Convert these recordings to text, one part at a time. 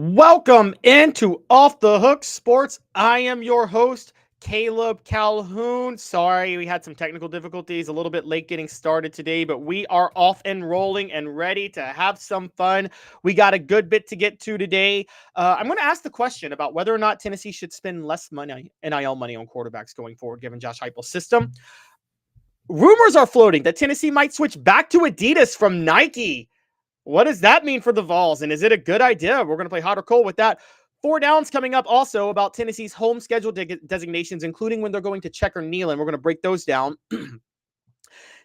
Welcome into Off the Hook Sports. I am your host, Caleb Calhoun. Sorry, we had some technical difficulties, a little bit late getting started today, but we are off and rolling and ready to have some fun. We got a good bit to get to today. I'm going to ask the question about whether or not Tennessee should spend less money, NIL money on quarterbacks going forward, given Josh Heupel's system. Rumors are floating that Tennessee might switch back to Adidas from Nike. What does that mean for the Vols? And is it a good idea? We're going to play hot or cold with that. 4 downs coming up also about Tennessee's home schedule designations, including when they're going to Checker Neyland. We're going to break those down.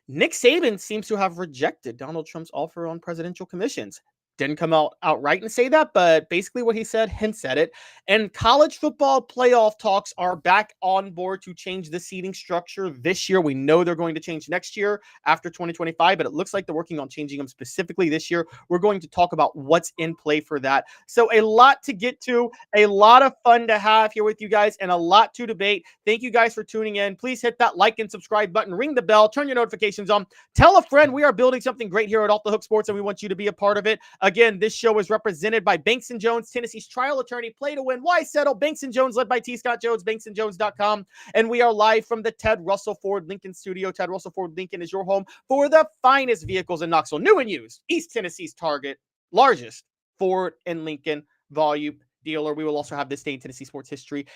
Nick Saban seems to have rejected Donald Trump's offer on presidential commissions. Didn't come out outright and say that, but basically what he said hints at it. And college football playoff talks are back on board to change the seating structure this year. We know they're going to change next year after 2025, but it looks like they're working on changing them specifically this year. We're going to talk about what's in play for that. So a lot to get to, a lot of fun to have here with you guys, and a lot to debate. Thank you guys for tuning in. Please hit that like and subscribe button, ring the bell, turn your notifications on, tell a friend. We are building something great here at Off the Hook Sports, and we want you to be a part of it. Again, this show is represented by Banks & Jones, Tennessee's trial attorney. Play to win. Why settle? Banks & Jones, led by T. Scott Jones, banksandjones.com. And we are live from the Ted Russell Ford Lincoln studio. Ted Russell Ford Lincoln is your home for the finest vehicles in Knoxville. New and used. East Tennessee's Target. Largest Ford and Lincoln volume dealer. We will also have this day in Tennessee sports history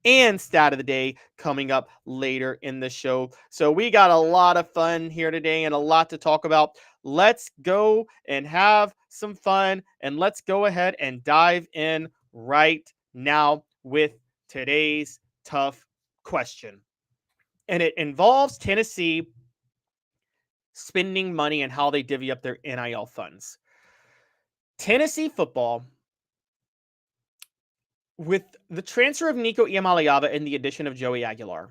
and stat of the day coming up later in the show. So we got a lot of fun here today and a lot to talk about. Let's go and have some fun, and let's go ahead and dive in right now with today's tough question. And it involves Tennessee spending money and how they divvy up their NIL funds. Tennessee football, with the transfer of Nico Iamaleava and the addition of Joey Aguilar,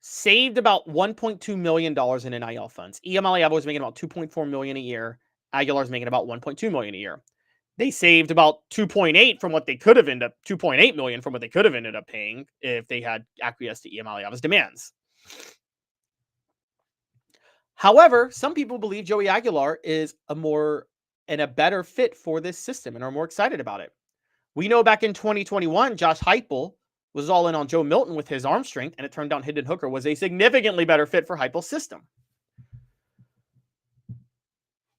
saved about $1.2 million in NIL funds. Iamaleava was making about $2.4 million a year. Aguilar's making about $1.2 million a year. They saved about 2.8 from what they could have ended up, 2.8 million from what they could have ended up paying if they had acquiesced to Iamaleava's demands. However, some people believe Joey Aguilar is a better fit for this system and are more excited about it. We know back in 2021, Josh Heupel was all in on Joe Milton with his arm strength, and it turned out Hendon Hooker was a significantly better fit for Heupel's system.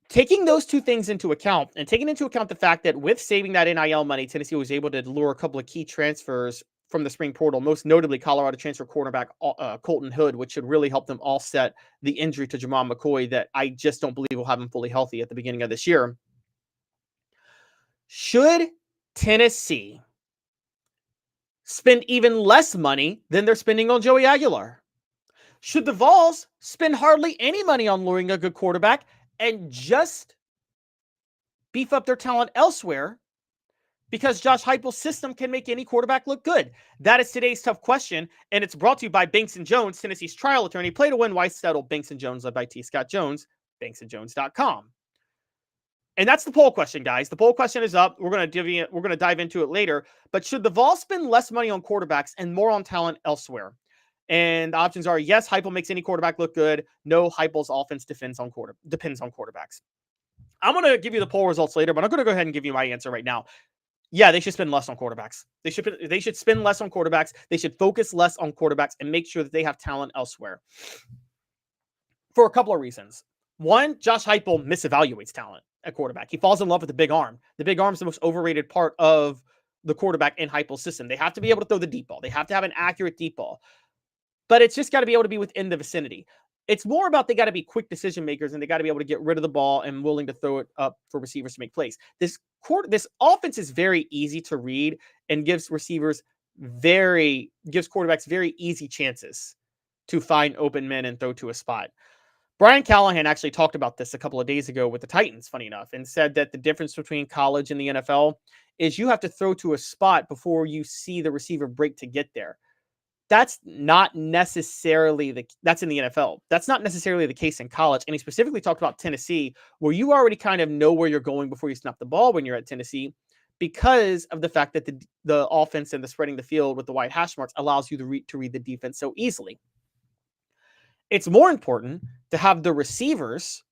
Taking those two things into account, and taking into account the fact that with saving that NIL money, Tennessee was able to lure a couple of key transfers from the spring portal, most notably Colorado transfer cornerback Colton Hood, which should really help them offset the injury to Jamal McCoy that I just don't believe will have him fully healthy at the beginning of this year. Should Tennessee spend even less money than they're spending on Joey Aguilar? Should the Vols spend hardly any money on luring a good quarterback and just beef up their talent elsewhere because Josh Heupel's system can make any quarterback look good? That is today's tough question, and it's brought to you by Banks & Jones, Tennessee's trial attorney. Play to win. Why settle? Banks & Jones, led by T. Scott Jones, banksandjones.com. And that's the poll question, guys. The poll question is up. We're going to dive into it later. But should the Vols spend less money on quarterbacks and more on talent elsewhere? And the options are yes, Heupel makes any quarterback look good. No, Heupel's offense depends on quarterbacks. I'm going to give you the poll results later, but I'm going to go ahead and give you my answer right now. Yeah, they should spend less on quarterbacks. They should spend less on quarterbacks. They should focus less on quarterbacks and make sure that they have talent elsewhere. For a couple of reasons. One, Josh Heupel misevaluates talent at quarterback. He falls in love with the big arm. The big arm is the most overrated part of the quarterback in Heupel's system. They have to be able to throw the deep ball. They have to have an accurate deep ball. But it's just got to be able to be within the vicinity. It's more about they got to be quick decision makers, and they got to be able to get rid of the ball and willing to throw it up for receivers to make plays. This offense is very easy to read and gives quarterbacks very easy chances to find open men and throw to a spot. Brian Callahan actually talked about this a couple of days ago with the Titans, funny enough, and said that the difference between college and the NFL is you have to throw to a spot before you see the receiver break to get there. That's not necessarily that's in the NFL. That's not necessarily the case in college. And he specifically talked about Tennessee, where you already kind of know where you're going before you snap the ball when you're at Tennessee, because of the fact that the offense and the spreading the field with the white hash marks allows you to read the defense so easily. It's more important to have the receivers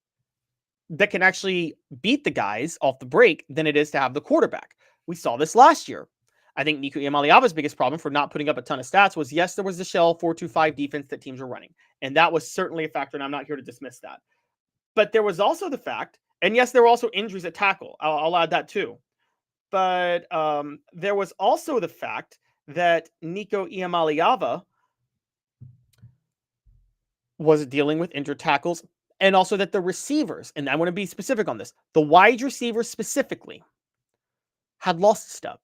that can actually beat the guys off the break than it is to have the quarterback. We saw this last year. I think Nico Iamaleava's biggest problem for not putting up a ton of stats was, yes, there was the shell 4-2-5 defense that teams were running. And that was certainly a factor, and I'm not here to dismiss that. But there was also the fact, and yes, there were also injuries at tackle. I'll add that too. But there was also the fact that Nico Iamaleava was dealing with injured tackles, and also that the receivers, and I want to be specific on this, the wide receivers specifically had lost stuff.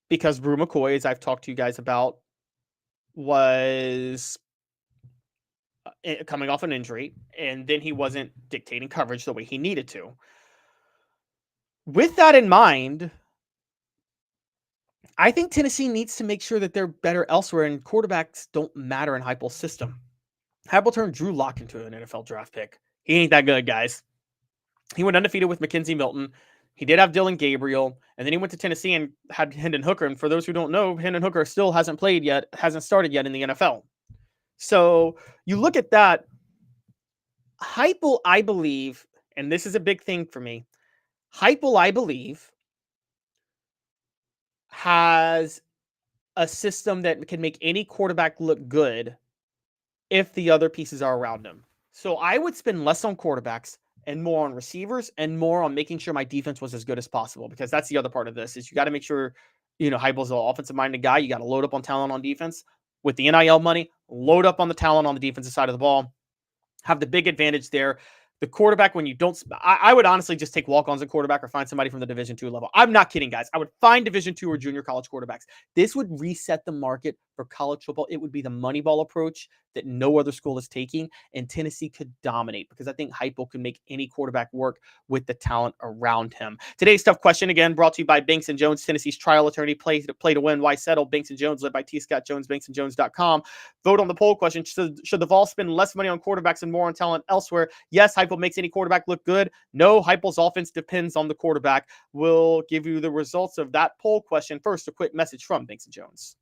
Because Brew McCoy, as I've talked to you guys about, was coming off an injury, and then he wasn't dictating coverage the way he needed to. With that in mind, I think Tennessee needs to make sure that they're better elsewhere, and quarterbacks don't matter in Heupel's system. Heupel turned Drew Lock into an NFL draft pick. He ain't that good, guys. He went undefeated with McKenzie Milton. He did have Dylan Gabriel, and then he went to Tennessee and had Hendon Hooker. And for those who don't know, Hendon Hooker still hasn't started yet in the NFL. So you look at that. Heupel, I believe, and this is a big thing for me, Heupel, I believe, has a system that can make any quarterback look good if the other pieces are around him. So I would spend less on quarterbacks and more on receivers and more on making sure my defense was as good as possible, because that's the other part of this is you got to make sure, Heupel's an offensive-minded guy. You got to load up on talent on defense. With the NIL money, load up on the talent on the defensive side of the ball. Have the big advantage there. The quarterback, when you don't, I would honestly just take walk-ons at quarterback or find somebody from the Division II level. I'm not kidding, guys. I would find Division II or junior college quarterbacks. This would reset the market for college football. It would be the Moneyball approach that no other school is taking, and Tennessee could dominate because I think Heupel can make any quarterback work with the talent around him. Today's tough question, again, brought to you by Banks & Jones, Tennessee's trial attorney. Play to win. Why settle? Banks & Jones, led by T. Scott Jones, banksandjones.com. Vote on the poll question. Should the Vols spend less money on quarterbacks and more on talent elsewhere? Yes, Heupel makes any quarterback look good. No, Heupel's offense depends on the quarterback. We'll give you the results of that poll question. First, a quick message from Banks & Jones.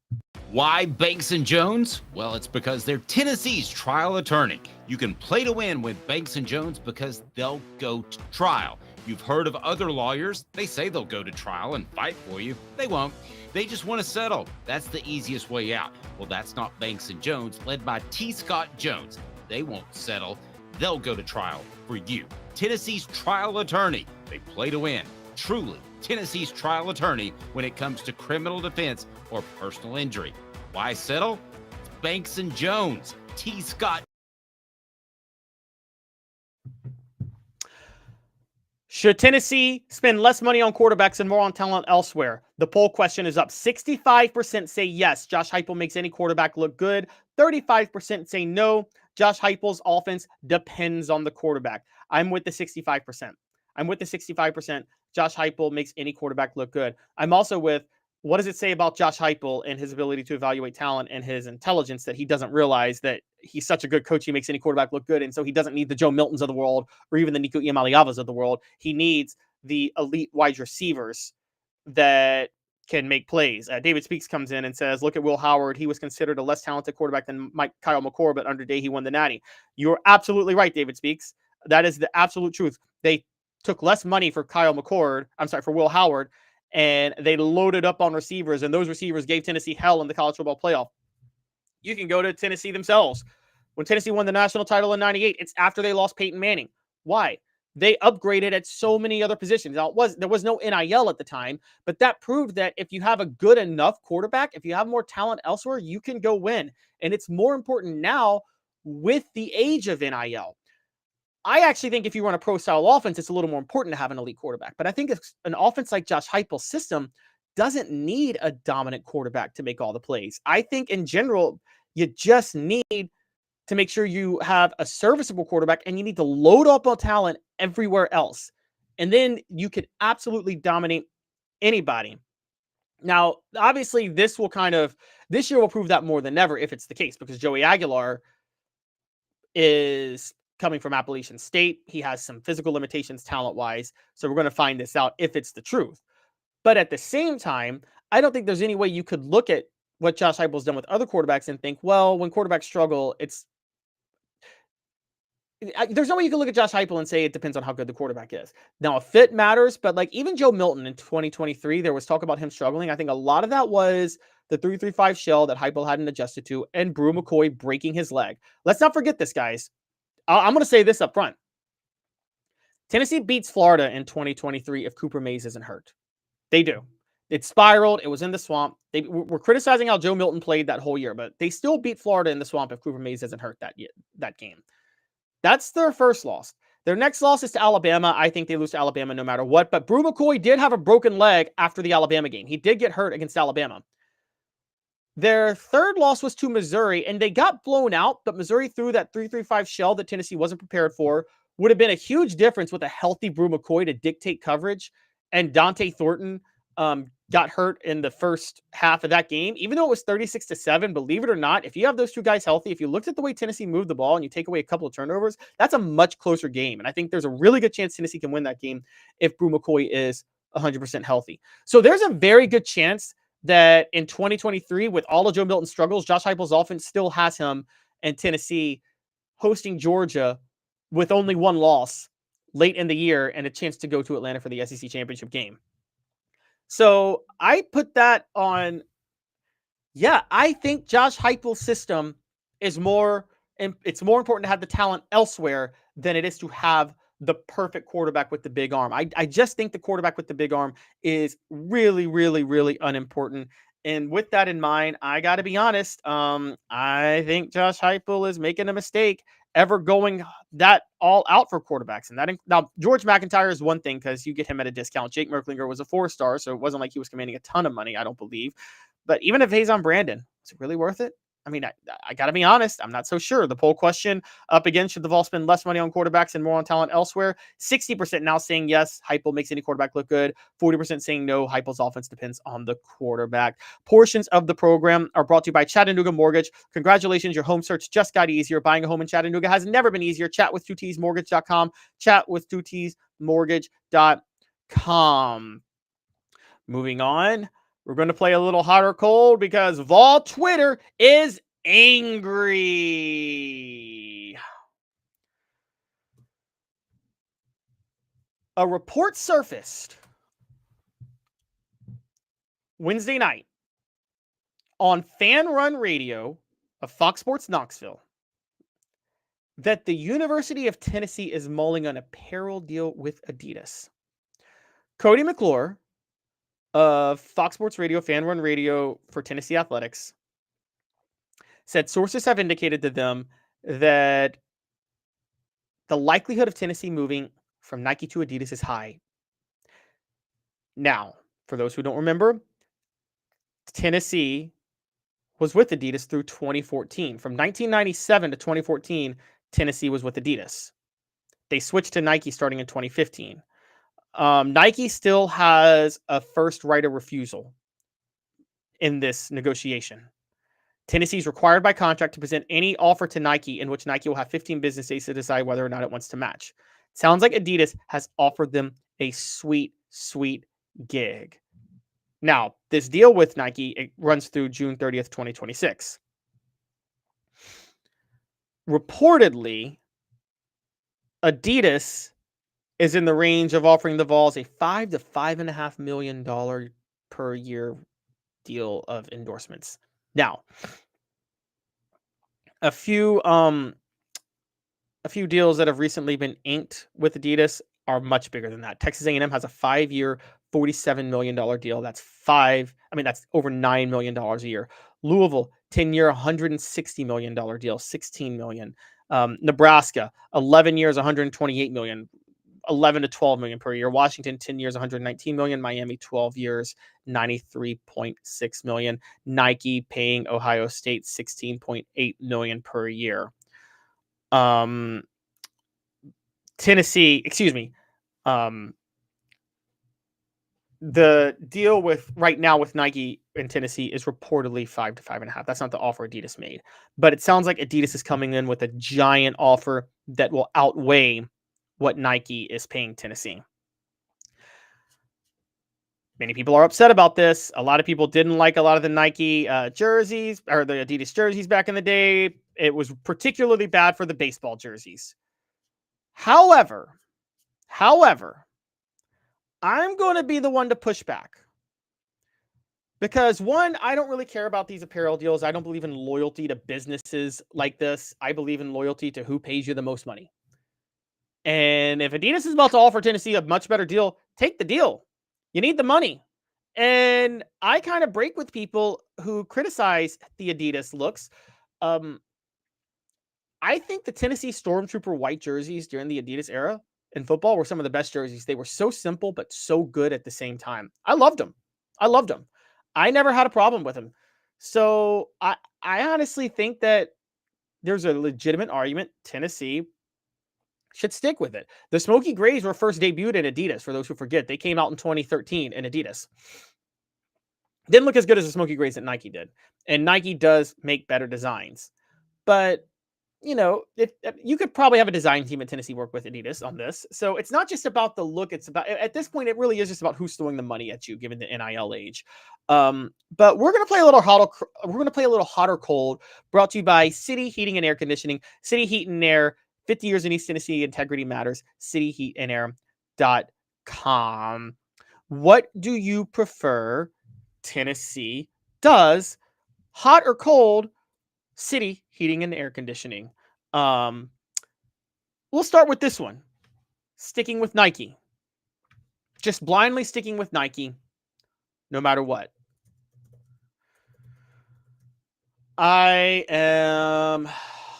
Why Banks & Jones? Well, it's because they're Tennessee's trial attorney. You can play to win with Banks & Jones because they'll go to trial. You've heard of other lawyers. They say they'll go to trial and fight for you. They won't. They just want to settle. That's the easiest way out. Well, that's not Banks & Jones, led by T. Scott Jones. They won't settle. They'll go to trial for you. Tennessee's trial attorney. They play to win. Truly Tennessee's trial attorney when it comes to criminal defense or personal injury. Why settle? It's Banks & Jones. T. Scott. Should Tennessee spend less money on quarterbacks and more on talent elsewhere? The poll question is up. 65% say yes, Josh Heupel makes any quarterback look good. 35% say no, Josh Heupel's offense depends on the quarterback. I'm with the 65%. Josh Heupel makes any quarterback look good. I'm also with, what does it say about Josh Heupel and his ability to evaluate talent and his intelligence that he doesn't realize that he's such a good coach, he makes any quarterback look good, and so he doesn't need the Joe Miltons of the world or even the Nico Iamaleavas of the world. He needs the elite wide receivers that can make plays. David Speaks comes in and says, look at Will Howard. He was considered a less talented quarterback than Kyle McCord, but under day he won the Natty. You're absolutely right, David Speaks. That is the absolute truth. They took less money for for Will Howard, and they loaded up on receivers, and those receivers gave Tennessee hell in the college football playoff. You can go to Tennessee themselves. When Tennessee won the national title in 98, it's after they lost Peyton Manning. Why? They upgraded at so many other positions. Now, there was no NIL at the time, but that proved that if you have a good enough quarterback, if you have more talent elsewhere, you can go win. And it's more important now with the age of NIL. I actually think if you run a pro-style offense, it's a little more important to have an elite quarterback. But I think if an offense like Josh Heupel's system doesn't need a dominant quarterback to make all the plays. I think in general, you just need to make sure you have a serviceable quarterback, and you need to load up on talent everywhere else. And then you could absolutely dominate anybody. Now, obviously, this year will prove that more than ever if it's the case, because Joey Aguilar is coming from Appalachian State. He has some physical limitations talent-wise, so we're going to find this out if it's the truth. But at the same time, I don't think there's any way you could look at what Josh Heupel's done with other quarterbacks and think, well, when quarterbacks struggle, it's there's no way you can look at Josh Heupel and say it depends on how good the quarterback is. Now, a fit matters, but like even Joe Milton in 2023, there was talk about him struggling. I think a lot of that was the 3-3-5 shell that Heupel hadn't adjusted to, and Brew McCoy breaking his leg. Let's not forget this, guys. I'm going to say this up front. Tennessee beats Florida in 2023 if Cooper Mays isn't hurt. They do. It spiraled. It was in the swamp. We're criticizing how Joe Milton played that whole year, but they still beat Florida in the swamp if Cooper Mays isn't hurt that game. That's their first loss. Their next loss is to Alabama. I think they lose to Alabama no matter what, but Brew McCoy did have a broken leg after the Alabama game. He did get hurt against Alabama. Their third loss was to Missouri, and they got blown out, but Missouri threw that 3-3-5 shell that Tennessee wasn't prepared for. Would have been a huge difference with a healthy Brew McCoy to dictate coverage, and Dante Thornton got hurt in the first half of that game. Even though it was 36-7, believe it or not, if you have those two guys healthy, if you looked at the way Tennessee moved the ball and you take away a couple of turnovers, that's a much closer game. And I think there's a really good chance Tennessee can win that game if Brew McCoy is 100% healthy. So there's a very good chance that in 2023, with all of Joe Milton's struggles, Josh Heupel's offense still has him and Tennessee hosting Georgia with only one loss late in the year and a chance to go to Atlanta for the SEC championship game. So I put that on. Yeah, I think Josh Heupel's system is it's more important to have the talent elsewhere than it is to have the perfect quarterback with the big arm. I just think the quarterback with the big arm is really, really, really unimportant. And with that in mind, I got to be honest. I think Josh Heupel is making a mistake ever going that all out for quarterbacks. And now George McIntyre is one thing because you get him at a discount. Jake Merklinger was a 4-star, so it wasn't like he was commanding a ton of money, I don't believe. But even if he's on Brandon, is it really worth it? I mean, I got to be honest. I'm not so sure. The poll question up again, should the Vols spend less money on quarterbacks and more on talent elsewhere? 60% now saying yes, Heupel makes any quarterback look good. 40% saying no, Heupel's offense depends on the quarterback. Portions of the program are brought to you by Chattanooga Mortgage. Congratulations, your home search just got easier. Buying a home in Chattanooga has never been easier. Chat with 2tsmortgage.com. Chat with 2tsmortgage.com. Moving on. We're going to play a little hot or cold because Vol Twitter is angry. A report surfaced Wednesday night on Fan Run Radio of Fox Sports Knoxville that the University of Tennessee is mulling an apparel deal with Adidas. Cody McClure of Fox Sports Radio, Fan Run Radio for Tennessee Athletics, said sources have indicated to them that the likelihood of Tennessee moving from Nike to Adidas is high. Now, for those who don't remember, Tennessee was with Adidas through 2014. From 1997 to 2014, Tennessee was with Adidas. They switched to Nike starting in 2015. Nike still has a first right of refusal in this negotiation. Tennessee is required by contract to present any offer to Nike in which Nike will have 15 business days to decide whether or not it wants to match. Sounds like Adidas has offered them a sweet, sweet gig. Now, this deal with Nike, it runs through June 30th, 2026. Reportedly, Adidas is in the range of offering the Vols a $5 to $5.5 million per year deal of endorsements. Now, a few deals that have recently been inked with Adidas are much bigger than that. Texas A&M has a 5-year, $47 million deal. That's over $9 million a year. Louisville, 10-year, $160 million deal, $16 million. Nebraska, 11 years, $128 million. 11 to 12 million per year. Washington, 10 years, 119 million. Miami, 12 years, 93.6 million. Nike paying Ohio State 16.8 million per year. Tennessee, the deal with right now with Nike and Tennessee is reportedly 5 to 5.5. That's not the offer Adidas made, but it sounds like Adidas is coming in with a giant offer that will outweigh what Nike is paying Tennessee. Many people are upset about this. A lot of people didn't like a lot of the Nike jerseys or the Adidas jerseys back in the day. It was particularly bad for the baseball jerseys. However, I'm going to be the one to push back. Because one, I don't really care about these apparel deals. I don't believe in loyalty to businesses like this. I believe in loyalty to who pays you the most money. And if Adidas is about to offer Tennessee a much better deal, take the deal. You need the money. And I kind of break with people who criticize the Adidas looks. I think the Tennessee Stormtrooper white jerseys during the Adidas era in football were some of the best jerseys. They were so simple, but so good at the same time. I loved them. I never had a problem with them. So I honestly think that there's a legitimate argument Tennessee should stick with it. The Smoky Grays were first debuted in Adidas, for those who forget. They came out in 2013 in Adidas. Didn't look as good as the Smoky Grays that Nike did. And Nike does make better designs. But you know, if you could probably have a design team at Tennessee work with Adidas on this. So it's not just about the look. It's about, at this point, it really is just about who's throwing the money at you, given the NIL age. But we're going to play a little hot. We're going to play a little hot or cold, brought to you by City Heating and Air Conditioning. City Heat and Air, 50 years in East Tennessee. Integrity matters. cityheatandair.com. What do you prefer Tennessee does? Hot or cold? City Heating and Air Conditioning. We'll start with this one. Sticking with Nike. Just blindly sticking with Nike, no matter what. I am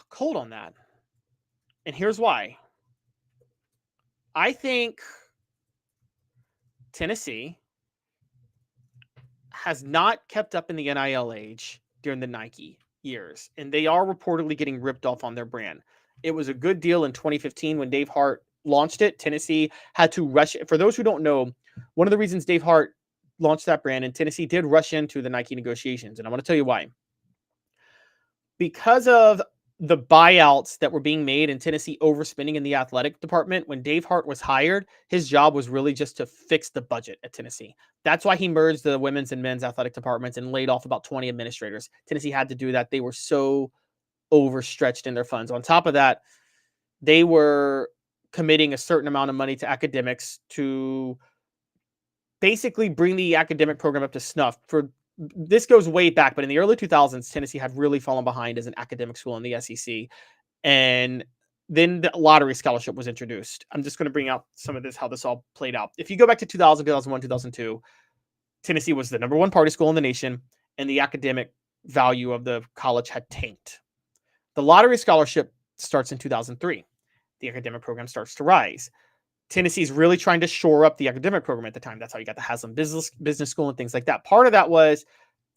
cold on that. And here's why. I think Tennessee has not kept up in the NIL age during the Nike years, and they are reportedly getting ripped off on their brand. It was a good deal in 2015 when Dave Hart launched it. Tennessee had to rush it. For those who don't know, one of the reasons Dave Hart launched that brand, and Tennessee did rush into the Nike negotiations, and I want to tell you why. Because of the buyouts that were being made and Tennessee overspending in the athletic department, when Dave Hart was hired, his job was really just to fix the budget at Tennessee. That's why he merged the women's and men's athletic departments and laid off about 20 administrators. Tennessee had to do that. They were so overstretched in their funds. On top of that, they were committing a certain amount of money to academics to basically bring the academic program up to snuff. This goes way back, but in the early 2000s, Tennessee had really fallen behind as an academic school in the SEC. And then the lottery scholarship was introduced. I'm just going to bring out some of this, how this all played out. If you go back to 2000, 2001, 2002, Tennessee was the number one party school in the nation, and the academic value of the college had tanked. The lottery scholarship starts in 2003. The academic program starts to rise. Tennessee's really trying to shore up the academic program at the time. That's how you got the Haslam Business School and things like that. Part of that was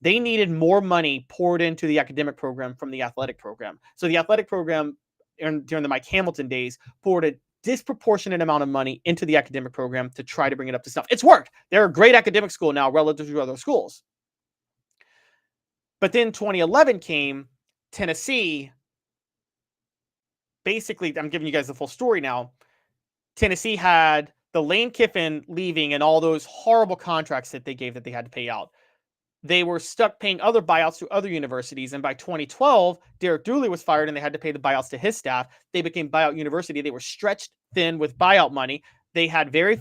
they needed more money poured into the academic program from the athletic program. So the athletic program during the Mike Hamilton days poured a disproportionate amount of money into the academic program to try to bring it up to snuff. It's worked. They're a great academic school now relative to other schools. But then 2011 came. Tennessee, basically, I'm giving you guys the full story now. Tennessee had the Lane Kiffin leaving and all those horrible contracts that they gave that they had to pay out. They were stuck paying other buyouts to other universities. And by 2012, Derek Dooley was fired and they had to pay the buyouts to his staff. They became buyout university. They were stretched thin with buyout money. They had very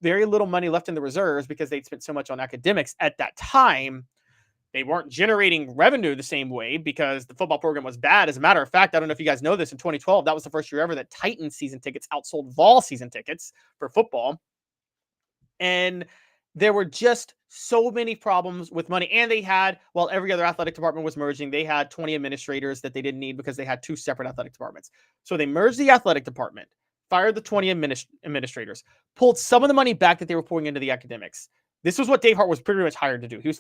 little money left in the reserves because they'd spent so much on academics at that time. They weren't generating revenue the same way because the football program was bad. As a matter of fact, I don't know if you guys know this, in 2012, that was the first year ever that Titans season tickets outsold Vols season tickets for football. And there were just so many problems with money. And they had, while every other athletic department was merging, they had 20 administrators that they didn't need because they had two separate athletic departments. So they merged the athletic department, fired the 20 administrators, pulled some of the money back that they were pouring into the academics. This was what Dave Hart was pretty much hired to do. He was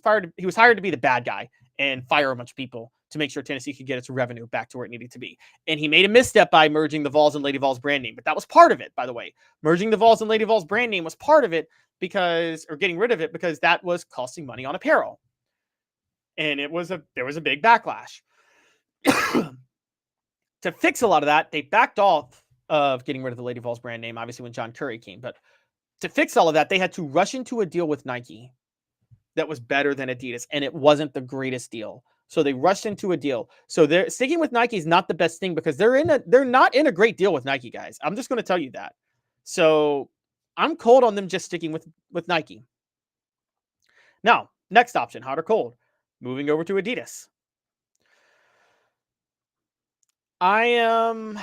hired to be the bad guy and fire a bunch of people to make sure Tennessee could get its revenue back to where it needed to be. And he made a misstep by merging the Vols and Lady Vols brand name. But that was part of it, by the way. Merging the Vols and Lady Vols brand name was part of it or getting rid of it because that was costing money on apparel. And there was a big backlash. To fix a lot of that, they backed off of getting rid of the Lady Vols brand name, obviously when John Curry came. But to fix all of that, they had to rush into a deal with Nike that was better than Adidas, and it wasn't the greatest deal. So they rushed into a deal. So they're sticking with Nike is not the best thing because they're not in a great deal with Nike, guys. I'm just going to tell you that. So I'm cold on them just sticking with Nike. Now, next option, hot or cold, moving over to Adidas. I'm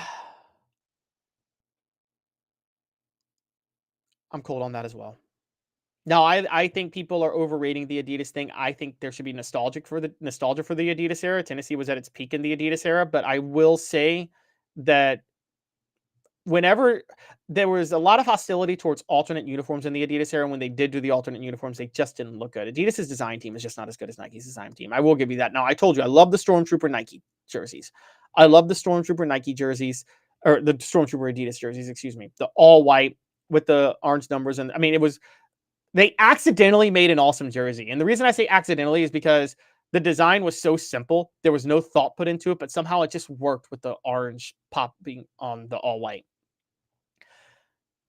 cold on that as well. Now, I think people are overrating the Adidas thing. I think there should be nostalgia for the Adidas era. Tennessee was at its peak in the Adidas era, but I will say that whenever there was a lot of hostility towards alternate uniforms in the Adidas era, when they did do the alternate uniforms, they just didn't look good. Adidas's design team is just not as good as Nike's design team. I will give you that. Now, I told you I love the Stormtrooper Nike jerseys. I love the Stormtrooper Nike jerseys, or the Stormtrooper Adidas jerseys, excuse me. The all white with the orange numbers. And I mean, they accidentally made an awesome jersey. And the reason I say accidentally is because the design was so simple. There was no thought put into it, but somehow it just worked with the orange popping on the all white.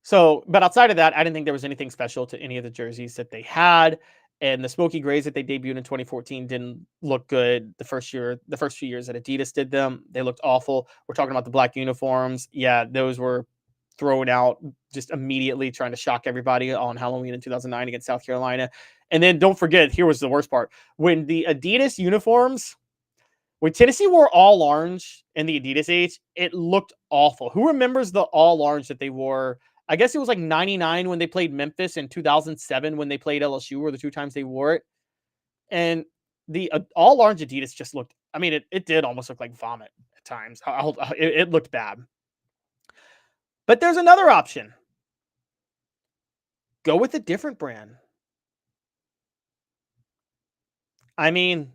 So, but outside of that, I didn't think there was anything special to any of the jerseys that they had. And the smoky grays that they debuted in 2014 didn't look good the first few years that Adidas did them. They looked awful. We're talking about the black uniforms. Yeah, those were thrown out just immediately, trying to shock everybody on Halloween in 2009 against South Carolina. And then don't forget, here was the worst part. When the Adidas uniforms, when Tennessee wore all orange in the Adidas age, it looked awful. Who remembers the all orange that they wore? I guess it was like 99 when they played Memphis and 2007 when they played LSU were the two times they wore it. And the all orange Adidas just looked, I mean, it did almost look like vomit at times. It looked bad. But there's another option. Go with a different brand. I mean,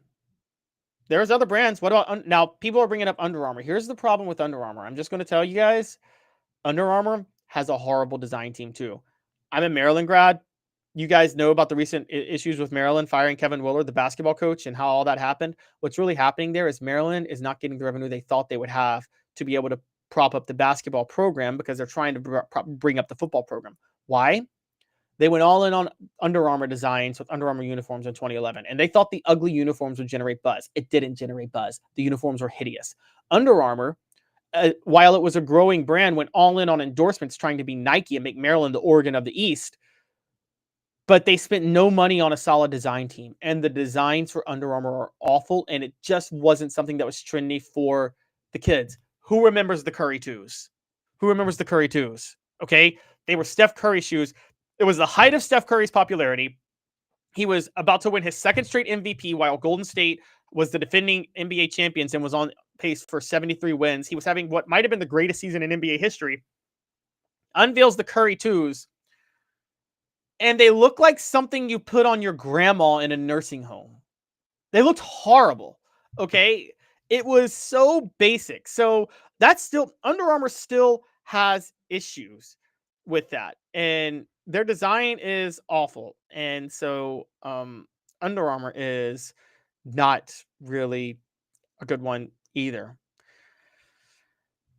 there's other brands. What about now? People are bringing up Under Armour. Here's the problem with Under Armour. I'm just going to tell you guys, Under Armour has a horrible design team too. I'm a Maryland grad. You guys know about the recent issues with Maryland firing Kevin Willard, the basketball coach, and how all that happened. What's really happening there is Maryland is not getting the revenue they thought they would have to be able to prop up the basketball program because they're trying to bring up the football program. Why? They went all in on Under Armour designs with Under Armour uniforms in 2011, and they thought the ugly uniforms would generate buzz. It didn't generate buzz. The uniforms were hideous. Under Armour, while it was a growing brand, went all in on endorsements trying to be Nike and make Maryland the Oregon of the East, but they spent no money on a solid design team, and the designs for Under Armour are awful, and it just wasn't something that was trendy for the kids. Who remembers the Curry 2s? Who remembers the Curry 2s? Okay, they were Steph Curry shoes. It was the height of Steph Curry's popularity. He was about to win his second straight MVP while Golden State was the defending NBA champions and was on pace for 73 wins. He was having what might have been the greatest season in NBA history. Unveils the Curry 2s, and they look like something you put on your grandma in a nursing home. They looked horrible, okay? It was so basic. So that's still, Under Armour still has issues with that. And their design is awful. And so Under Armour is not really a good one either.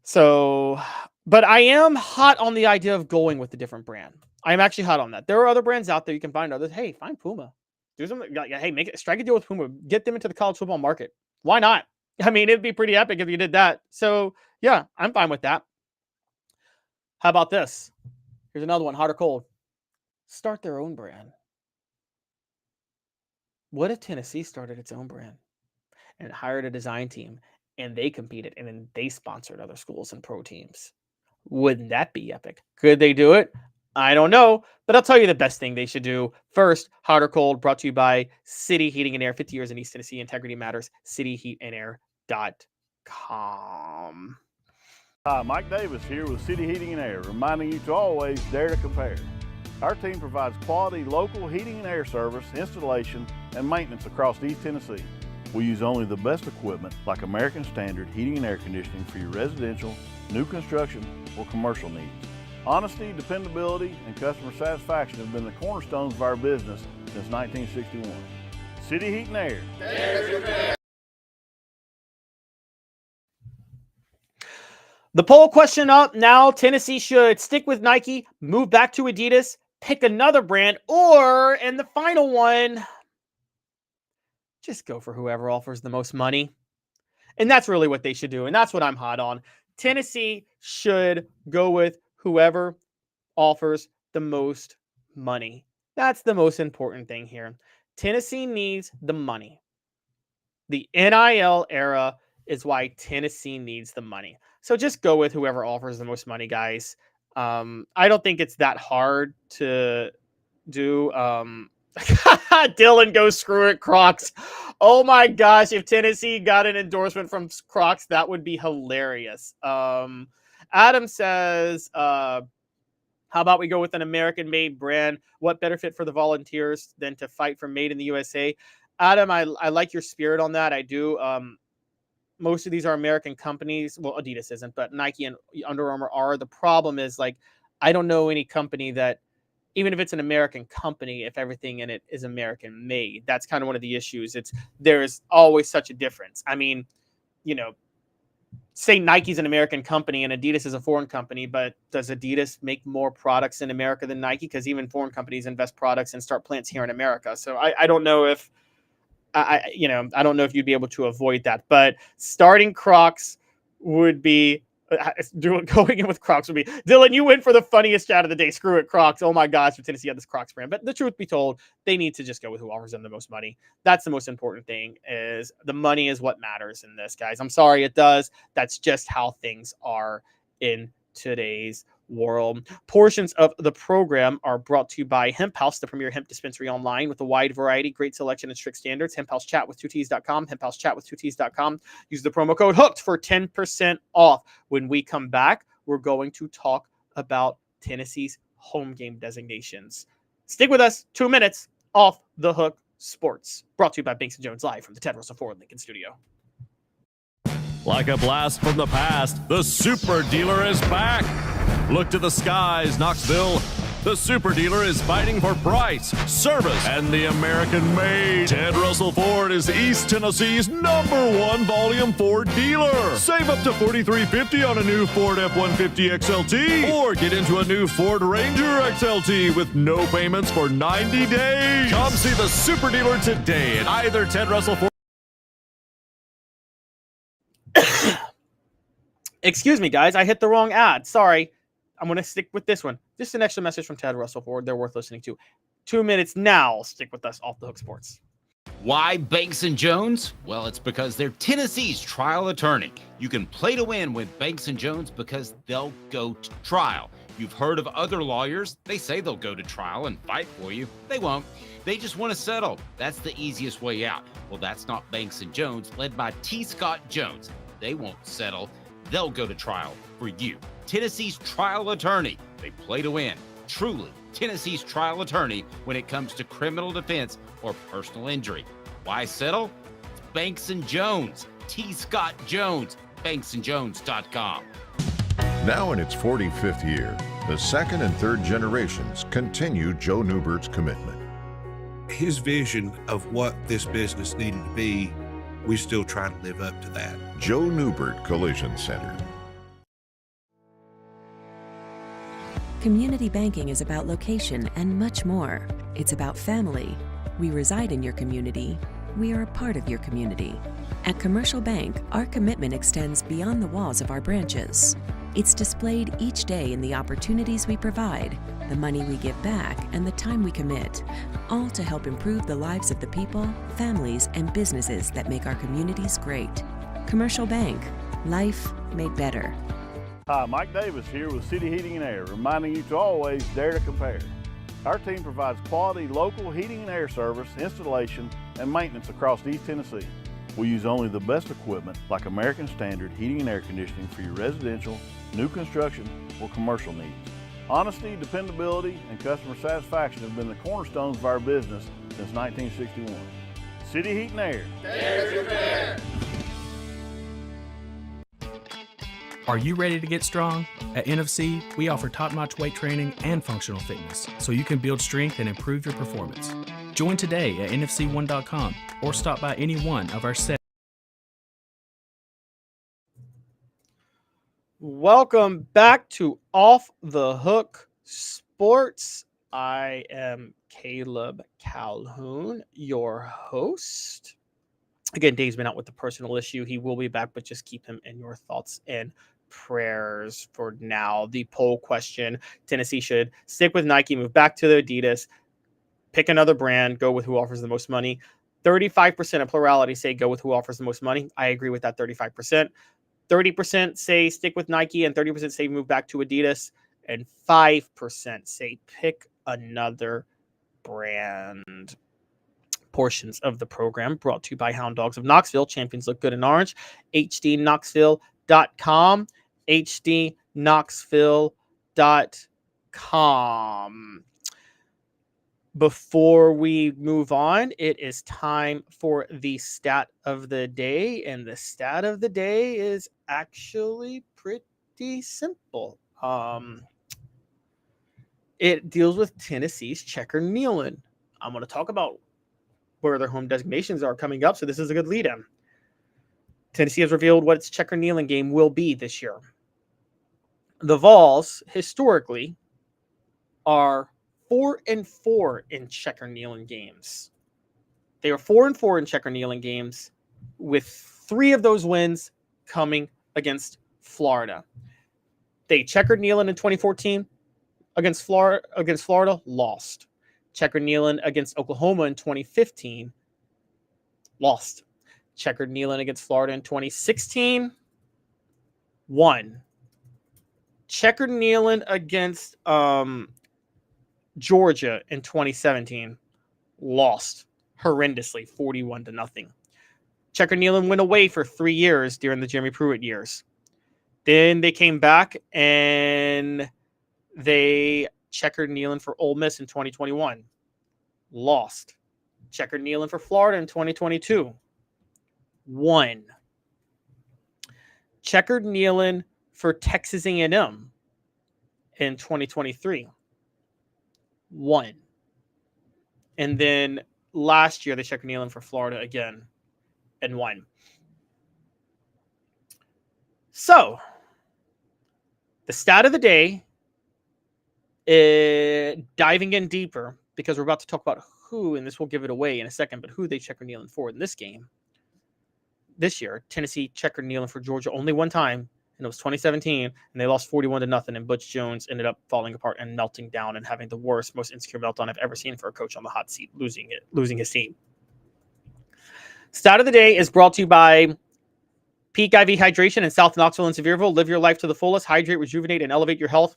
So, but I am hot on the idea of going with a different brand. I'm actually hot on that. There are other brands out there you can find others. Hey, find Puma. Do something. Hey, strike a deal with Puma. Get them into the college football market. Why not? I mean, it'd be pretty epic if you did that. So yeah, I'm fine with that. How about this? Here's another one, hot or cold. Start their own brand. What if Tennessee started its own brand and hired a design team and they competed and then they sponsored other schools and pro teams? Wouldn't that be epic? Could they do it? I don't know, but I'll tell you the best thing they should do. First, hot or cold, brought to you by City Heating and Air, 50 years in East Tennessee. Integrity matters. cityheatandair.com. Hi, Mike Davis here with City Heating and Air, reminding you to always dare to compare. Our team provides quality local heating and air service, installation, and maintenance across East Tennessee. We use only the best equipment like American Standard heating and air conditioning for your residential, new construction, or commercial needs. Honesty, dependability, and customer satisfaction have been the cornerstones of our business since 1961. City Heat and Air. There's your man. The poll question up now. Tennessee should stick with Nike, move back to Adidas, pick another brand, or, and the final one, just go for whoever offers the most money. And that's really what they should do. And that's what I'm hot on. Tennessee should go with whoever offers the most money. That's the most important thing here. Tennessee needs the money. The NIL era is why Tennessee needs the money. So just go with whoever offers the most money, guys. I don't think it's that hard to do. Dylan goes, screw it, Crocs. Oh my gosh, if Tennessee got an endorsement from Crocs, that would be hilarious. Adam says, how about we go with an American-made brand? What better fit for the Volunteers than to fight for Made in the USA? Adam, I like your spirit on that. I do. Most of these are American companies. Well, Adidas isn't, but Nike and Under Armour are. The problem is, like, I don't know any company that, even if it's an American company, if everything in it is American made, that's kind of one of the issues. There's always such a difference. I mean, you know, say Nike's an American company and Adidas is a foreign company, but does Adidas make more products in America than Nike? Because even foreign companies invest products and start plants here in America. So I don't know if I don't know if you'd be able to avoid that, but starting Crocs would be going in with Crocs would be, Dylan, you went for the funniest chat of the day. Screw it, Crocs. Oh my gosh, if Tennessee had this Crocs brand. But the truth be told, they need to just go with who offers them the most money. That's the most important thing, is the money is what matters in this, guys. I'm sorry it does. That's just how things are in today's world. Portions of the program are brought to you by Hemp House, the premier hemp dispensary online with a wide variety, great selection, and strict standards. Hemp House Chat with 2Ts.com, Hemp House Chat with 2Ts.com. Use the promo code HOOKED for 10% off. When we come back, we're going to talk about Tennessee's home game designations. Stick with us. 2 minutes off the hook sports. Brought to you by Banks & Jones, live from the Ted Russell Ford Lincoln Studio. Like a blast from the past, the Super Dealer is back. Look to the skies, Knoxville. The Super Dealer is fighting for price, service, and the American-made. Ted Russell Ford is East Tennessee's #1 volume Ford dealer. Save up to $4,350 on a new Ford F-150 XLT, or get into a new Ford Ranger XLT with no payments for 90 days. Come see the Super Dealer today at either Ted Russell Ford. Excuse me, guys. I hit the wrong ad. Sorry. I'm going to stick with this one. Just an extra message from Ted Russell Ford. They're worth listening to. 2 minutes now. Stick with us. Off the Hook Sports. Why Banks & Jones? Well, it's because they're Tennessee's trial attorney. You can play to win with Banks & Jones because they'll go to trial. You've heard of other lawyers. They say they'll go to trial and fight for you. They won't. They just want to settle. That's the easiest way out. Well, that's not Banks & Jones, led by T. Scott Jones. They won't settle. They'll go to trial for you. Tennessee's trial attorney. They play to win. Truly, Tennessee's trial attorney when it comes to criminal defense or personal injury. Why settle? It's Banks & Jones. T. Scott Jones. BanksandJones.com. Now in its 45th year, the second and third generations continue Joe Newbert's commitment. His vision of what this business needed to be, we still try to live up to that. Joe Newbert Collision Center. Community banking is about location and much more. It's about family. We reside in your community. We are a part of your community. At Commercial Bank, our commitment extends beyond the walls of our branches. It's displayed each day in the opportunities we provide, the money we give back, and the time we commit, all to help improve the lives of the people, families, and businesses that make our communities great. Commercial Bank, life made better. Hi, Mike Davis here with City Heating and Air, reminding you to always dare to compare. Our team provides quality local heating and air service, installation, and maintenance across East Tennessee. We use only the best equipment like American Standard heating and air conditioning for your residential, new construction, or commercial needs. Honesty, dependability, and customer satisfaction have been the cornerstones of our business since 1961. City Heat and Air. Dare to compare. Are you ready to get strong? At NFC, we offer top-notch weight training and functional fitness, so you can build strength and improve your performance. Join today at NFC1.com or stop by any one of our 7. Welcome back to Off the Hook Sports. I am Caleb Calhoun, your host. Again, Dave's been out with a personal issue. He will be back, but just keep him in your thoughts and prayers for now. The poll question: Tennessee should stick with Nike, move back to the Adidas, pick another brand, go with who offers the most money. 35% of plurality say go with who offers the most money. I agree with that 35%. 30% say stick with Nike, and 30% say move back to Adidas, and 5% say pick another brand. Portions of the program brought to you by HoundDogs of Knoxville. Champions look good in orange. hdknoxville.com. hdknoxville.com. Before we move on, it is time for the stat of the day. And the stat of the day is actually pretty simple. It deals with Tennessee's Checker Neyland. I'm going to talk about where their home designations are coming up, so this is a good lead-in. Tennessee has revealed what its Checker Neyland game will be this year. The Vols, historically, are 4-4 in Checker Neyland games. They are 4-4 in Checker Neyland games, with 3 of those wins coming against Florida. They checkered Neyland in 2014 against Florida, lost. Checkered Neyland against Oklahoma in 2015, lost. Checkered Neyland against Florida in 2016, won. Checkered Neyland against Georgia in 2017, lost horrendously, 41-0. Checkered Neyland went away for 3 years during the Jeremy Pruitt years. Then they came back and they checkered Neyland for Ole Miss in 2021, lost. Checkered Neyland for Florida in 2022, won. Checkered Neyland for Texas A&M in 2023, won. And then last year they checkered Neyland for Florida again and won. So the stat of the day, diving in deeper, because we're about to talk about who, and this will give it away in a second, but who they checkered Neyland for in this game. This year, Tennessee checkered Neyland for Georgia only one time, and it was 2017, and they lost 41-0, and Butch Jones ended up falling apart and melting down and having the worst, most insecure meltdown I've ever seen for a coach on the hot seat, losing his team. Stat of the day is brought to you by Peak IV Hydration in South Knoxville and Sevierville. Live your life to the fullest. Hydrate, rejuvenate, and elevate your health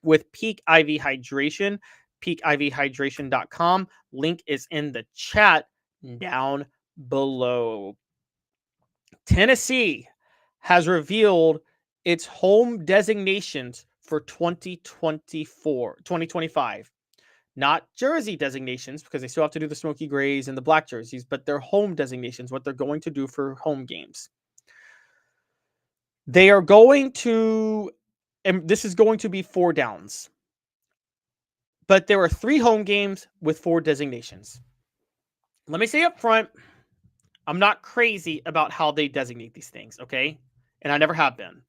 with Peak IV Hydration. PeakIVHydration.com. Link is in the chat down below. Tennessee has revealed its home designations for 2025. Not jersey designations, because they still have to do the smoky grays and the black jerseys, but their home designations, what they're going to do for home games. They are going to, and this is going to be 4 downs. But there are 3 home games with 4 designations. Let me say up front, I'm not crazy about how they designate these things, okay? And I never have been.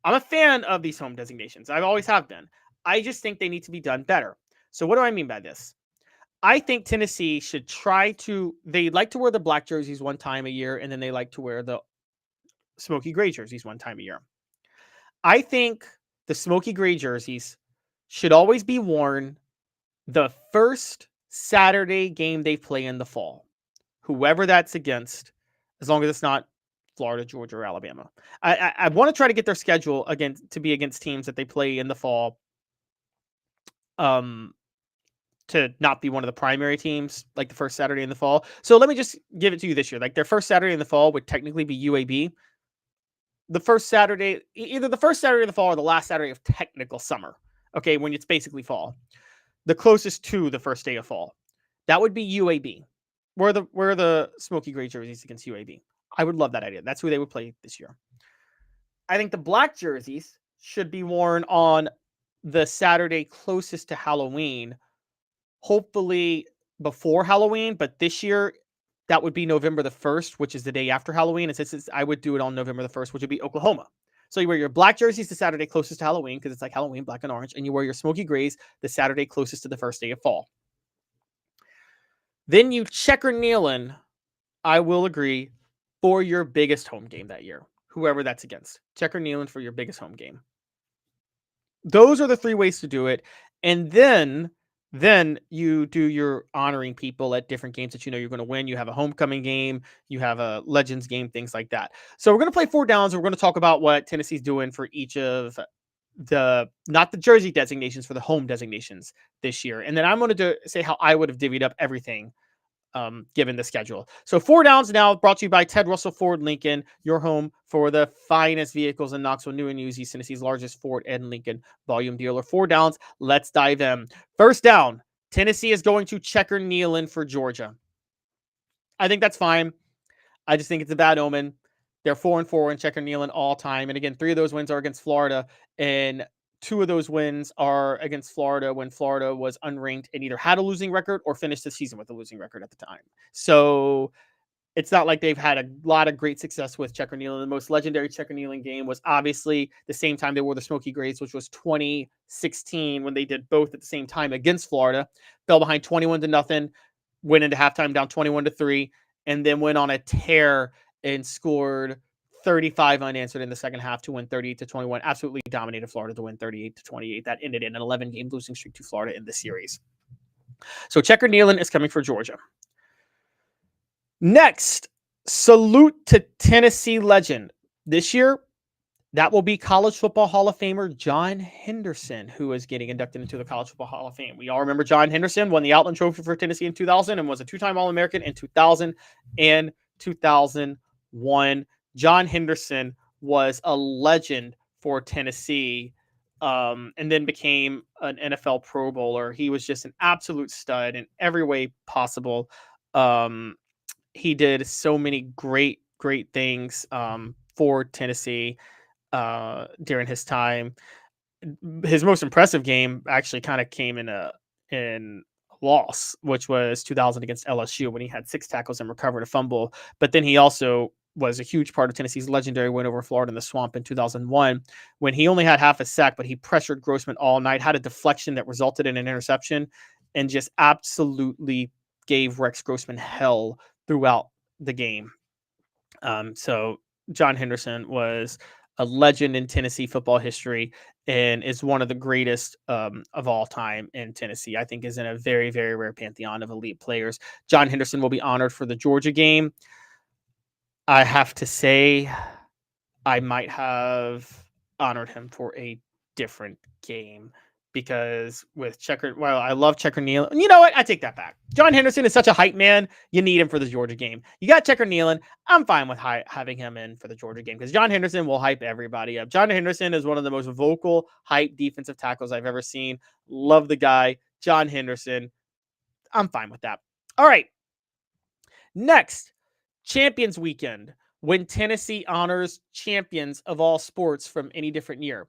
I'm a fan of these home designations. I always have been. I just think they need to be done better. So what do I mean by this? I think Tennessee should they like to wear the black jerseys one time a year, and then they like to wear the smoky gray jerseys one time a year. I think the smoky gray jerseys should always be worn the first Saturday game they play in the fall, whoever that's against, as long as it's not Florida, Georgia, or Alabama. I want to try to get their schedule again to be against teams that they play in the fall, to not be one of the primary teams, like the first Saturday in the fall. So let me just give it to you this year. Like their first Saturday in the fall would technically be UAB. The first Saturday, either the first Saturday of the fall or the last Saturday of technical summer. Okay, when it's basically fall. The closest to the first day of fall. That would be UAB. Where the smoky gray jerseys against UAB. I would love that idea. That's who they would play this year. I think the black jerseys should be worn on the Saturday closest to Halloween, hopefully before Halloween, but this year that would be November the 1st, which is the day after Halloween. And since I would do it on November the 1st, which would be Oklahoma. So you wear your black jerseys the Saturday closest to Halloween, because it's like Halloween, black and orange, and you wear your smoky grays the Saturday closest to the first day of fall. Then you checker Neyland I will agree, for your biggest home game that year, whoever that's against. Checker Neyland for your biggest home game. Those are the three ways to do it. And then you do your honoring people at different games that you know you're going to win. You have a homecoming game, you have a Legends game, things like that. So we're going to play 4 downs. And we're going to talk about what Tennessee's doing for each of not the jersey designations, for the home designations this year. And then I'm going to say how I would have divvied up everything given the schedule. So 4 downs now, brought to you by Ted Russell Ford Lincoln, your home for the finest vehicles in Knoxville, new and used, Tennessee's largest Ford and Lincoln volume dealer. 4 downs. Let's dive in. First down, Tennessee is going to Checker Neyland for Georgia. I think that's fine. I just think it's a bad omen. They're 4-4 in Checker Neyland all time. And again, 3 of those wins are against Florida, and 2 of those wins are against Florida when Florida was unranked and either had a losing record or finished the season with a losing record at the time. So it's not like they've had a lot of great success with Checker Neyland. The most legendary Checker Neyland game was obviously the same time they wore the Smoky Grays, which was 2016, when they did both at the same time against Florida. Fell behind 21-0, went into halftime down 21-3, and then went on a tear and scored 35 unanswered in the second half to win 38-21. Absolutely dominated Florida to win 38-28. That ended in an 11-game losing streak to Florida in the series. So Checker Neyland is coming for Georgia. Next, salute to Tennessee legend. This year, that will be College Football Hall of Famer John Henderson, who is getting inducted into the College Football Hall of Fame. We all remember John Henderson won the Outland Trophy for Tennessee in 2000 and was a 2-time All-American in 2000 and 2001. John Henderson was a legend for Tennessee, and then became an NFL Pro Bowler. He was just an absolute stud in every way possible. He did so many great things for Tennessee during his time. His most impressive game actually kind of came in a loss, which was 2000 against LSU, when he had 6 tackles and recovered a fumble. But then he also was a huge part of Tennessee's legendary win over Florida in the Swamp in 2001, when he only had half a sack, but he pressured Grossman all night, had a deflection that resulted in an interception, and just absolutely gave Rex Grossman hell throughout the game. So John Henderson was a legend in Tennessee football history and is one of the greatest of all time in Tennessee. I think is in a very, very rare pantheon of elite players. John Henderson will be honored for the Georgia game. I have to say, I might have honored him for a different game, because with I love Checker Neyland. You know what? I take that back. John Henderson is such a hype man. You need him for the Georgia game. You got Checker Neyland. I'm fine with having him in for the Georgia game, because John Henderson will hype everybody up. John Henderson is one of the most vocal, hype defensive tackles I've ever seen. Love the guy. John Henderson. I'm fine with that. All right. Next, Champions Weekend, when Tennessee honors champions of all sports from any different year.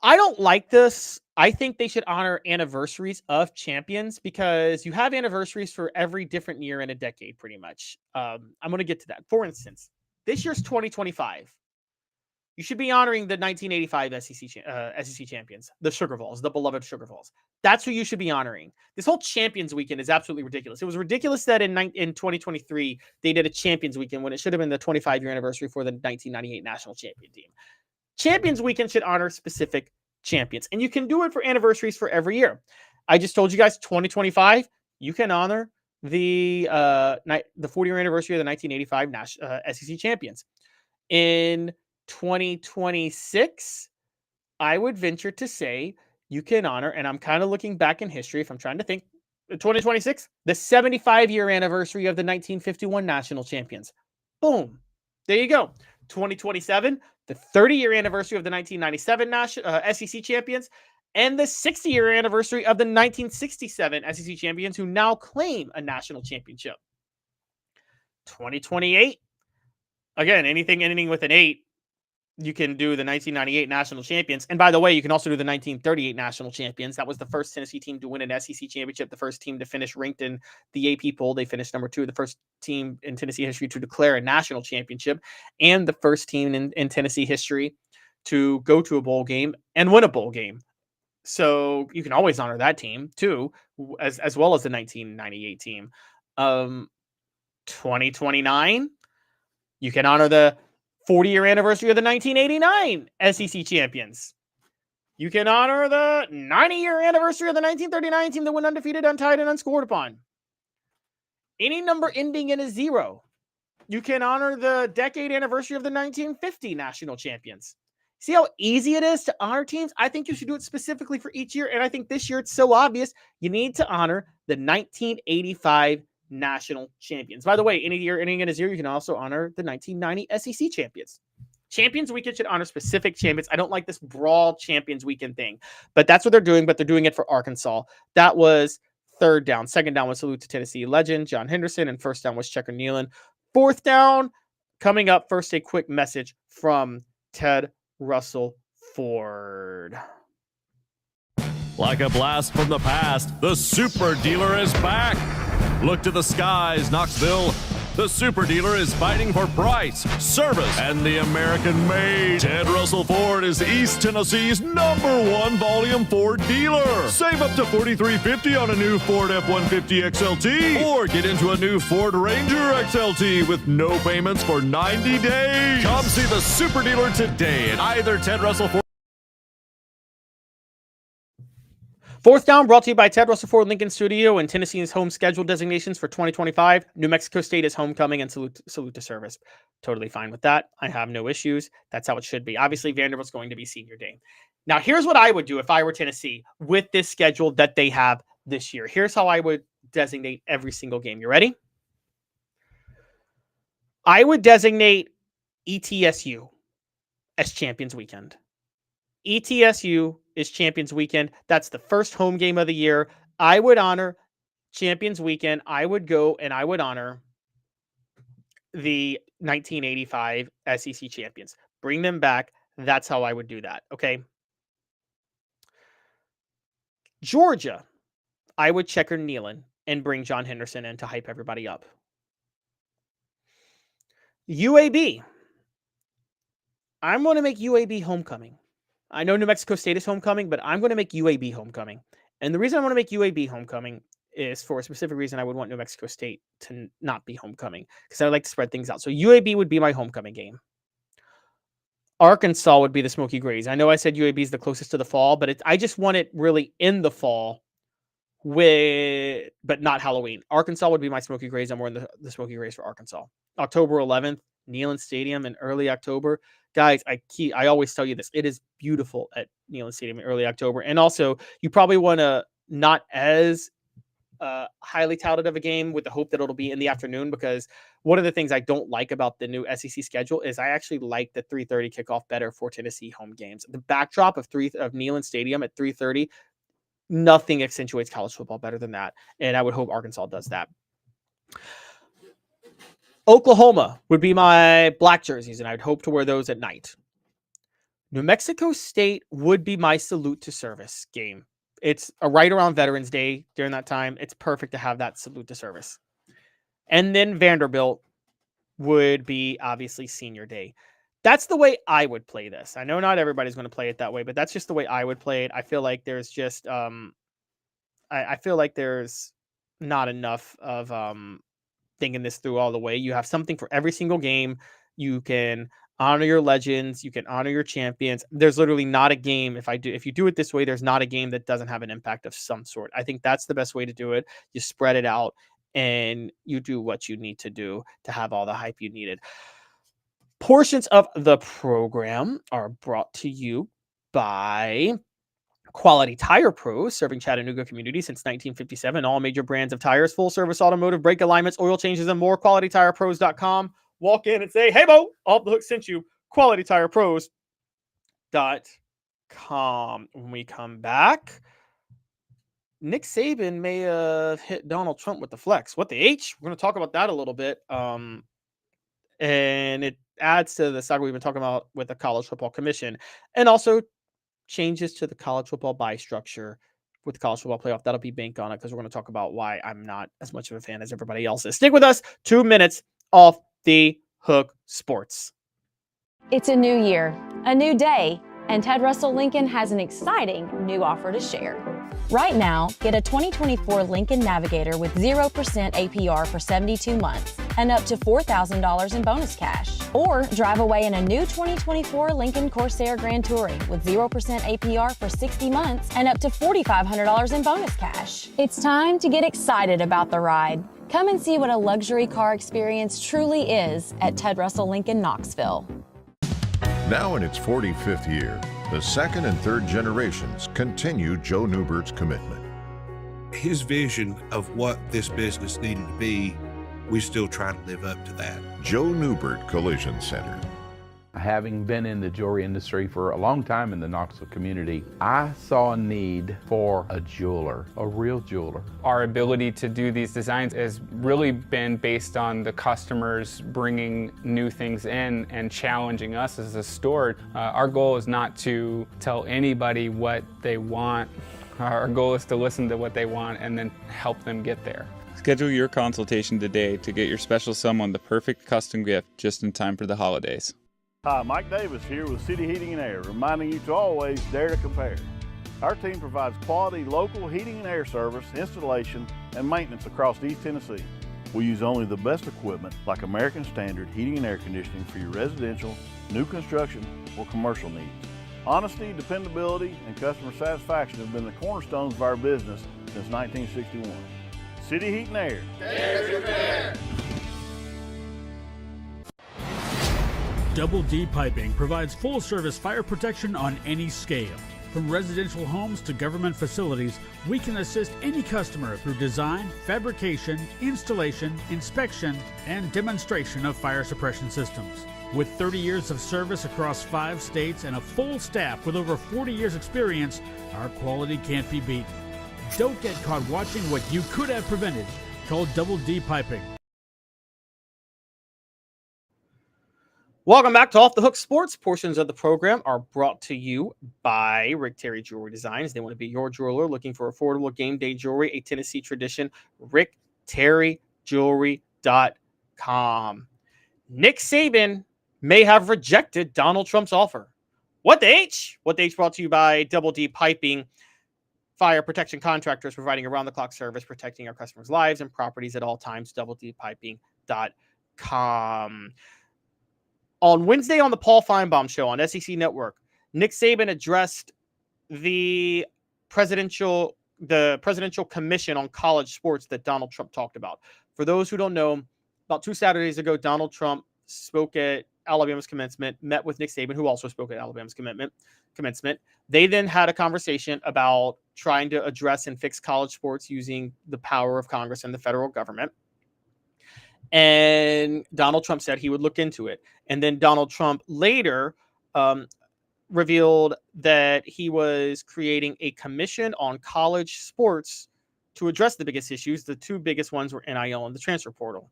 I don't like this. I think they should honor anniversaries of champions, because you have anniversaries for every different year in a decade, pretty much. I'm going to get to that. For instance, this year's 2025. You should be honoring the 1985 SEC champions, the Sugar Vols, the beloved Sugar Vols. That's who you should be honoring. This whole Champions Weekend is absolutely ridiculous. It was ridiculous that in 2023 they did a Champions Weekend when it should have been the 25-year anniversary for the 1998 national champion team. Champions Weekend should honor specific champions, and you can do it for anniversaries for every year. I just told you guys 2025, you can honor the 40-year anniversary of the 1985 SEC champions. In 2026, I would venture to say you can honor, and I'm kind of looking back in history if I'm trying to think, 2026, the 75-year anniversary of the 1951 national champions. Boom. There you go. 2027, the 30-year anniversary of the 1997 SEC champions, and the 60-year anniversary of the 1967 SEC champions, who now claim a national championship. 2028, again, anything ending with an 8, you can do the 1998 national champions. And by the way, you can also do the 1938 national champions. That was the first Tennessee team to win an SEC championship, the first team to finish ranked in the AP poll. They finished number 2, the first team in Tennessee history to declare a national championship, and the first team in Tennessee history to go to a bowl game and win a bowl game. So you can always honor that team too, as well as the 1998 team. 2029, you can honor the 40-year anniversary of the 1989 SEC champions. You can honor the 90-year anniversary of the 1939 team that went undefeated, untied, and unscored upon. Any number ending in a 0. You can honor the decade anniversary of the 1950 national champions. See how easy it is to honor teams? I think you should do it specifically for each year, and I think this year it's so obvious. You need to honor the 1985 national champions. By the way, any year ending in a 0, you can also honor the 1990 SEC champions. Champions Weekend should honor specific champions. I don't like this broad Champions Weekend thing, but that's what they're doing, but they're doing it for Arkansas. That was third down. Second down was salute to Tennessee legend John Henderson, and first down was Checker Neyland. Fourth down, coming up, first a quick message from Ted Russell Ford. Like a blast from the past, the Super Dealer is back. Look to the skies, Knoxville. The Super Dealer is fighting for price, service, and the American-made. Ted Russell Ford is East Tennessee's #1 Volume 4 dealer. Save up to $4,350 on a new Ford F-150 XLT, or get into a new Ford Ranger XLT with no payments for 90 days. Come see the Super Dealer today at either Ted Russell Ford. Fourth down brought to you by Ted Russell Ford Lincoln Studio and Tennessee's home schedule designations for 2025. New Mexico State is homecoming and salute to service. Totally fine with that. I have no issues. That's how it should be. Obviously, Vanderbilt's going to be senior day. Now, here's what I would do if I were Tennessee with this schedule that they have this year. Here's how I would designate every single game. You ready? I would designate ETSU as Champions Weekend. ETSU is Champions Weekend. That's the first home game of the year. I would honor Champions Weekend. I would go and I would honor the 1985 SEC champions. Bring them back. That's how I would do that. Okay. Georgia, I would Checker Neyland and bring John Henderson in to hype everybody up. UAB, I'm going to make UAB homecoming. I know New Mexico State is homecoming, but I'm going to make UAB homecoming. And the reason I want to make UAB homecoming is for a specific reason. I would want New Mexico State to not be homecoming because I would like to spread things out. So UAB would be my homecoming game. Arkansas would be the Smoky Grays. I know I said UAB is the closest to the fall, but I just want it really in the fall, but not Halloween. Arkansas would be my Smoky Grays. I'm wearing the Smoky Grays for Arkansas. October 11th, Neyland Stadium in early October. Guys, I always tell you this. It is beautiful at Neyland Stadium in early October. And also, you probably want to not as highly touted of a game with the hope that it'll be in the afternoon, because one of the things I don't like about the new SEC schedule is I actually like the 3:30 kickoff better for Tennessee home games. The backdrop of Neyland Stadium at 3:30, nothing accentuates college football better than that. And I would hope Arkansas does that. Oklahoma would be my black jerseys, and I'd hope to wear those at night. New Mexico State would be my salute to service game. It's right around Veterans Day during that time. It's perfect to have that salute to service. And then Vanderbilt would be obviously senior day. That's the way I would play this. I know not everybody's going to play it that way, but that's just the way I would play it. I feel like there's just I feel like there's not enough of thinking this through all the way. You have something for every single game. You can honor your legends. You can honor your champions. There's literally not a game. If you do it this way, there's not a game that doesn't have an impact of some sort. I think that's the best way to do it. You spread it out and you do what you need to do to have all the hype you needed. Portions of the program are brought to you by Quality Tire Pros, serving Chattanooga community since 1957. All major brands of tires, full service automotive, brake alignments, oil changes, and more. QualityTirePros.com. Walk in and say, "Hey, Bo, Off the Hook sent you." QualityTirePros.com. When we come back, Nick Saban may have hit Donald Trump with the flex. What the H? We're going to talk about that a little bit. And it adds to the saga we've been talking about with the College Football Commission, and also changes to the college football buy structure with the college football playoff. That'll be bank on it, because we're going to talk about why I'm not as much of a fan as everybody else is. Stick with us. 2 minutes off the hook sports. It's a new year, a new day, and Ted Russell Lincoln has an exciting new offer to share. Right now, get a 2024 Lincoln Navigator with 0% APR for 72 months and up to $4,000 in bonus cash. Or drive away in a new 2024 Lincoln Corsair Grand Touring with 0% APR for 60 months and up to $4,500 in bonus cash. It's time to get excited about the ride. Come and see what a luxury car experience truly is at Ted Russell Lincoln Knoxville. Now in its 45th year, the second and third generations continue Joe Newbert's commitment. His vision of what this business needed to be, we still try to live up to that. Joe Newbert Collision Center. Having been in the jewelry industry for a long time in the Knoxville community, I saw a need for a jeweler, a real jeweler. Our ability to do these designs has really been based on the customers bringing new things in and challenging us as a store. Our goal is not to tell anybody what they want. Our goal is to listen to what they want and then help them get there. Schedule your consultation today to get your special someone the perfect custom gift just in time for the holidays. Hi, Mike Davis here with City Heating and Air, reminding you to always dare to compare. Our team provides quality local heating and air service, installation, and maintenance across East Tennessee. We use only the best equipment like American Standard heating and air conditioning for your residential, new construction, or commercial needs. Honesty, dependability, and customer satisfaction have been the cornerstones of our business since 1961. City Heat and Air. Dare to compare. Double D Piping provides full-service fire protection on any scale. From residential homes to government facilities, we can assist any customer through design, fabrication, installation, inspection, and demonstration of fire suppression systems. With 30 years of service across 5 states and a full staff with over 40 years experience, our quality can't be beaten. Don't get caught watching what you could have prevented. Call Double D Piping. Welcome back to Off the Hook Sports. Portions of the program are brought to you by Rick Terry Jewelry Designs. They want to be your jeweler looking for affordable game day jewelry, a Tennessee tradition. RickTerryJewelry.com. Nick Saban may have rejected Donald Trump's offer. What the H? What the H brought to you by Double D Piping. Fire protection contractors providing around-the-clock service, protecting our customers' lives and properties at all times. DoubleDPiping.com. On Wednesday on the Paul Feinbaum Show on SEC Network, Nick Saban addressed the presidential commission on college sports that Donald Trump talked about. For those who don't know, about 2 Saturdays ago, Donald Trump spoke at Alabama's commencement, met with Nick Saban, who also spoke at Alabama's commencement. They then had a conversation about trying to address and fix college sports using the power of Congress and the federal government. And Donald Trump said he would look into it. And then Donald Trump later revealed that he was creating a commission on college sports to address the biggest issues. The 2 biggest ones were NIL and the transfer portal.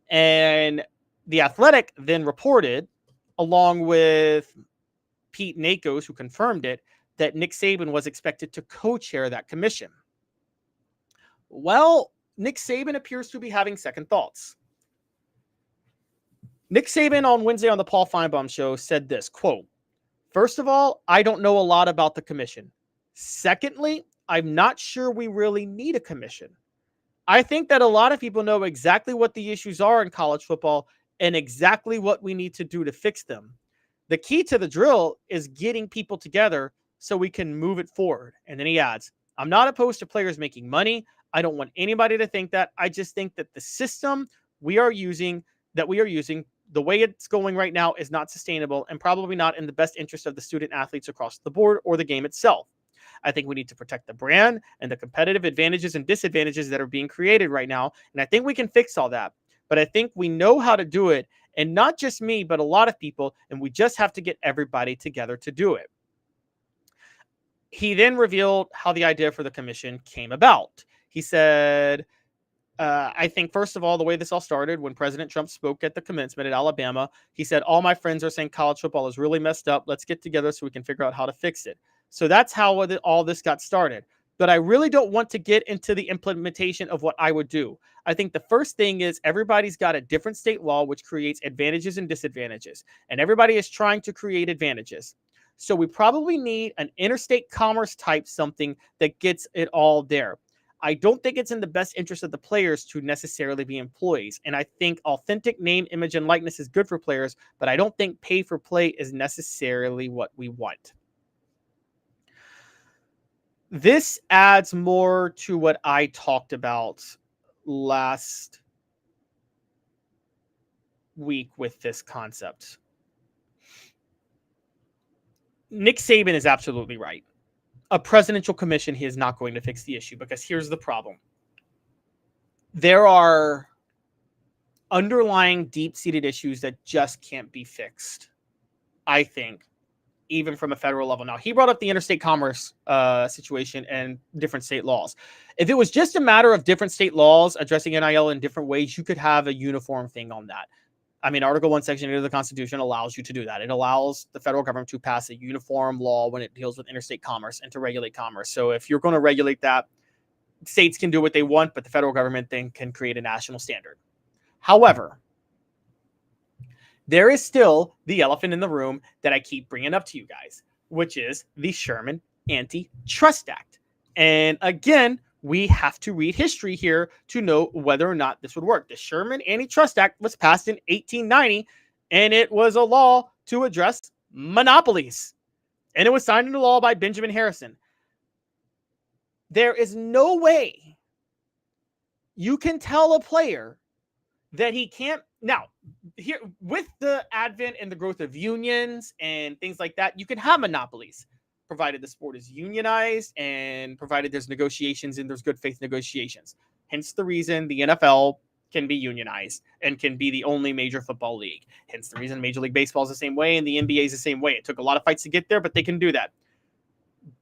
And The Athletic then reported, along with Pete Nakos, who confirmed it, that Nick Saban was expected to co-chair that commission. Well, Nick Saban appears to be having second thoughts. Nick Saban on Wednesday on the Paul Feinbaum Show said this, quote, "First of all, I don't know a lot about the commission. Secondly, I'm not sure we really need a commission. I think that a lot of people know exactly what the issues are in college football and exactly what we need to do to fix them. The key to the drill is getting people together so we can move it forward." And then he adds, "I'm not opposed to players making money. I don't want anybody to think that. I just think that the system we are using, the way it's going right now, is not sustainable and probably not in the best interest of the student athletes across the board or the game itself. I think we need to protect the brand and the competitive advantages and disadvantages that are being created right now. And I think we can fix all that. But I think we know how to do it. And not just me, but a lot of people. And we just have to get everybody together to do it." He then revealed how the idea for the commission came about. He said, I think, first of all, the way this all started, when President Trump spoke at the commencement at Alabama, he said, "All my friends are saying college football is really messed up. Let's get together so we can figure out how to fix it." So that's how all this got started. But I really don't want to get into the implementation of what I would do. I think the first thing is everybody's got a different state law, which creates advantages and disadvantages. And everybody is trying to create advantages. So we probably need an interstate commerce type something that gets it all there. I don't think it's in the best interest of the players to necessarily be employees. And I think authentic name, image, and likeness is good for players, but I don't think pay for play is necessarily what we want. This adds more to what I talked about last week with this concept. Nick Saban is absolutely right. A presidential commission, he is not going to fix the issue, because here's the problem. There are underlying deep-seated issues that just can't be fixed, I think, even from a federal level. Now, he brought up the interstate commerce situation and different state laws. If it was just a matter of different state laws addressing NIL in different ways, you could have a uniform thing on that. I mean, Article 1, Section 8 of the Constitution allows you to do that. It allows the federal government to pass a uniform law when it deals with interstate commerce and to regulate commerce. So if you're going to regulate that, states can do what they want, but the federal government then can create a national standard. However, there is still the elephant in the room that I keep bringing up to you guys, which is the Sherman Antitrust Act. And again, we have to read history here to know whether or not this would work. The Sherman Antitrust Act was passed in 1890, and it was a law to address monopolies. And it was signed into law by Benjamin Harrison. There is no way you can tell a player that he can't. Now, here with the advent and the growth of unions and things like that, you can have monopolies, provided the sport is unionized and provided there's negotiations and there's good faith negotiations. Hence the reason the NFL can be unionized and can be the only major football league. Hence the reason Major League Baseball is the same way and the NBA is the same way. It took a lot of fights to get there, but they can do that.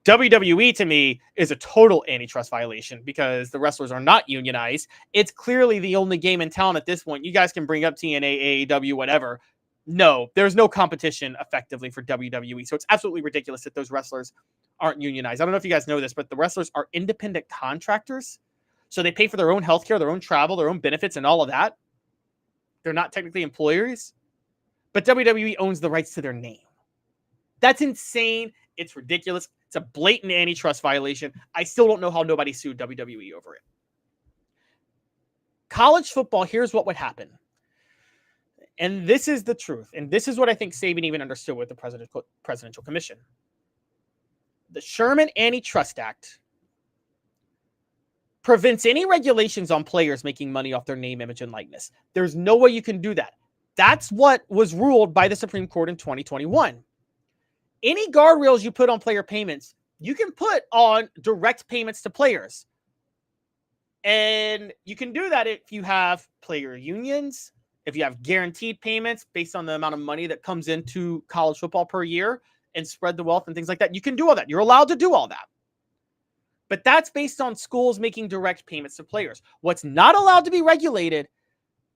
WWE, to me, is a total antitrust violation because the wrestlers are not unionized. It's clearly the only game in town at this point. You guys can bring up TNA, AEW, whatever. No, there's no competition effectively for WWE. So it's absolutely ridiculous that those wrestlers aren't unionized. I don't know if you guys know this, but the wrestlers are independent contractors. So they pay for their own healthcare, their own travel, their own benefits, and all of that. They're not technically employers, but WWE owns the rights to their name. That's insane. It's ridiculous. It's a blatant antitrust violation. I still don't know how nobody sued WWE over it. College football, here's what would happen. And this is the truth. And this is what I think Saban even understood with the presidential commission. The Sherman Antitrust Act prevents any regulations on players making money off their name, image, and likeness. There's no way you can do that. That's what was ruled by the Supreme Court in 2021. Any guardrails you put on player payments, you can put on direct payments to players. And you can do that if you have player unions, if you have guaranteed payments based on the amount of money that comes into college football per year and spread the wealth and things like that. You can do all that. You're allowed to do all that. But that's based on schools making direct payments to players. What's not allowed to be regulated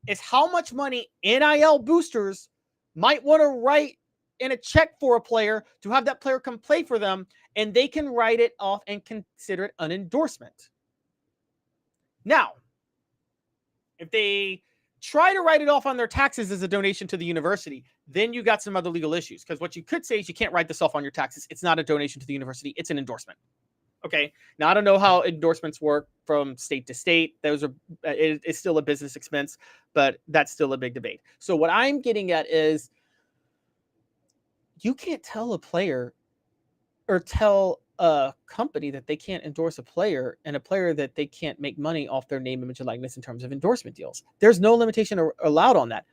is how much money NIL boosters might want to write in a check for a player to have that player come play for them, and they can write it off and consider it an endorsement. Now, if they try to write it off on their taxes as a donation to the university, then you got some other legal issues. Because what you could say is you can't write this off on your taxes. It's not a donation to the university. It's an endorsement. Okay. Now, I don't know how endorsements work from state to state. It's still a business expense, but that's still a big debate. So what I'm getting at is you can't tell a player or tell a company that they can't endorse a player and a player that they can't make money off their name, image, and likeness in terms of endorsement deals. There's no limitation allowed on that.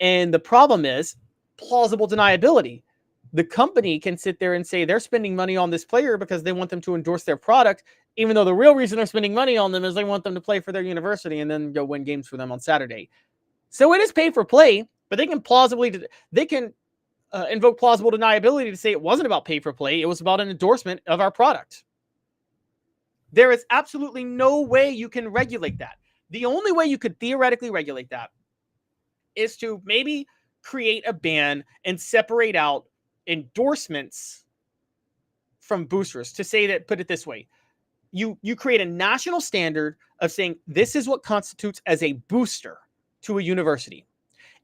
And the problem is plausible deniability. The company can sit there and say they're spending money on this player because they want them to endorse their product, even though the real reason they're spending money on them is they want them to play for their university and then go win games for them on Saturday. So it is pay for play, but they can invoke plausible deniability to say it wasn't about pay for play. It was about an endorsement of our product. There is absolutely no way you can regulate that. The only way you could theoretically regulate that is to maybe create a ban and separate out endorsements from boosters. To say that, put it this way, you create a national standard of saying this is what constitutes as a booster to a university.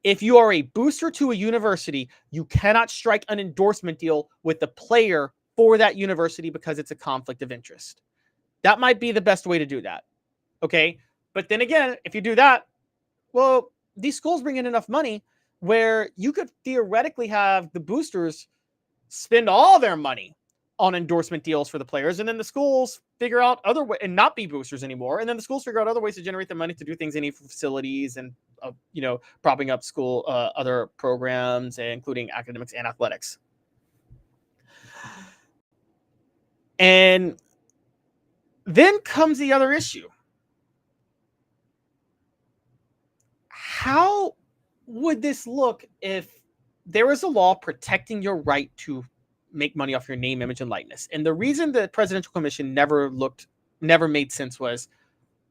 If you are a booster to a university, you cannot strike an endorsement deal with the player for that university because it's a conflict of interest. That might be the best way to do that. Okay. But then again, if you do that, well, these schools bring in enough money where you could theoretically have the boosters spend all their money on endorsement deals for the players, and then the schools figure out other ways and not be boosters anymore. And then the schools figure out other ways to generate the money to do things in any facilities and, propping up school, other programs, including academics and athletics. And then comes the other issue. How would this look if there was a law protecting your right to make money off your name, image, and likeness? And the reason the Presidential Commission never made sense was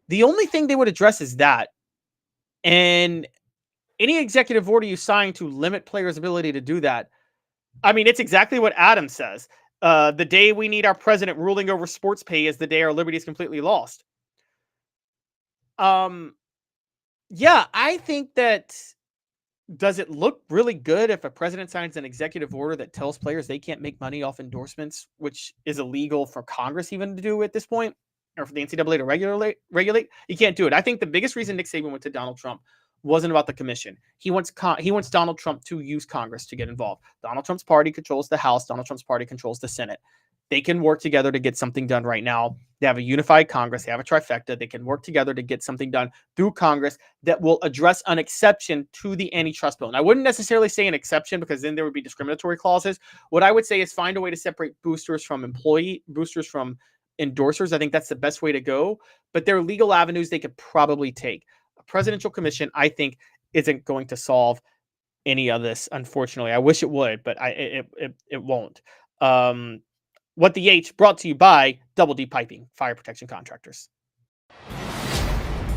the only thing they would address is that. And any executive order you sign to limit players' ability to do that, I mean, it's exactly what Adam says. The day we need our president ruling over sports pay is the day our liberty is completely lost. Yeah, I think that. Does it look really good if a president signs an executive order that tells players they can't make money off endorsements, which is illegal for Congress even to do at this point, or for the NCAA to regulate? You can't do it. I think the biggest reason Nick Saban went to Donald Trump wasn't about the commission. He wants Donald Trump to use Congress to get involved. Donald Trump's party controls the House. Donald Trump's party controls the Senate. They can work together to get something done right now. They have a unified Congress. They have a trifecta. They can work together to get something done through Congress that will address an exception to the antitrust bill. And I wouldn't necessarily say an exception because then there would be discriminatory clauses. What I would say is find a way to separate boosters from endorsers. I think that's the best way to go. But there are legal avenues they could probably take. A presidential commission, I think, isn't going to solve any of this, unfortunately. I wish it would, but it won't. What the H, brought to you by Double D Piping, fire protection contractors.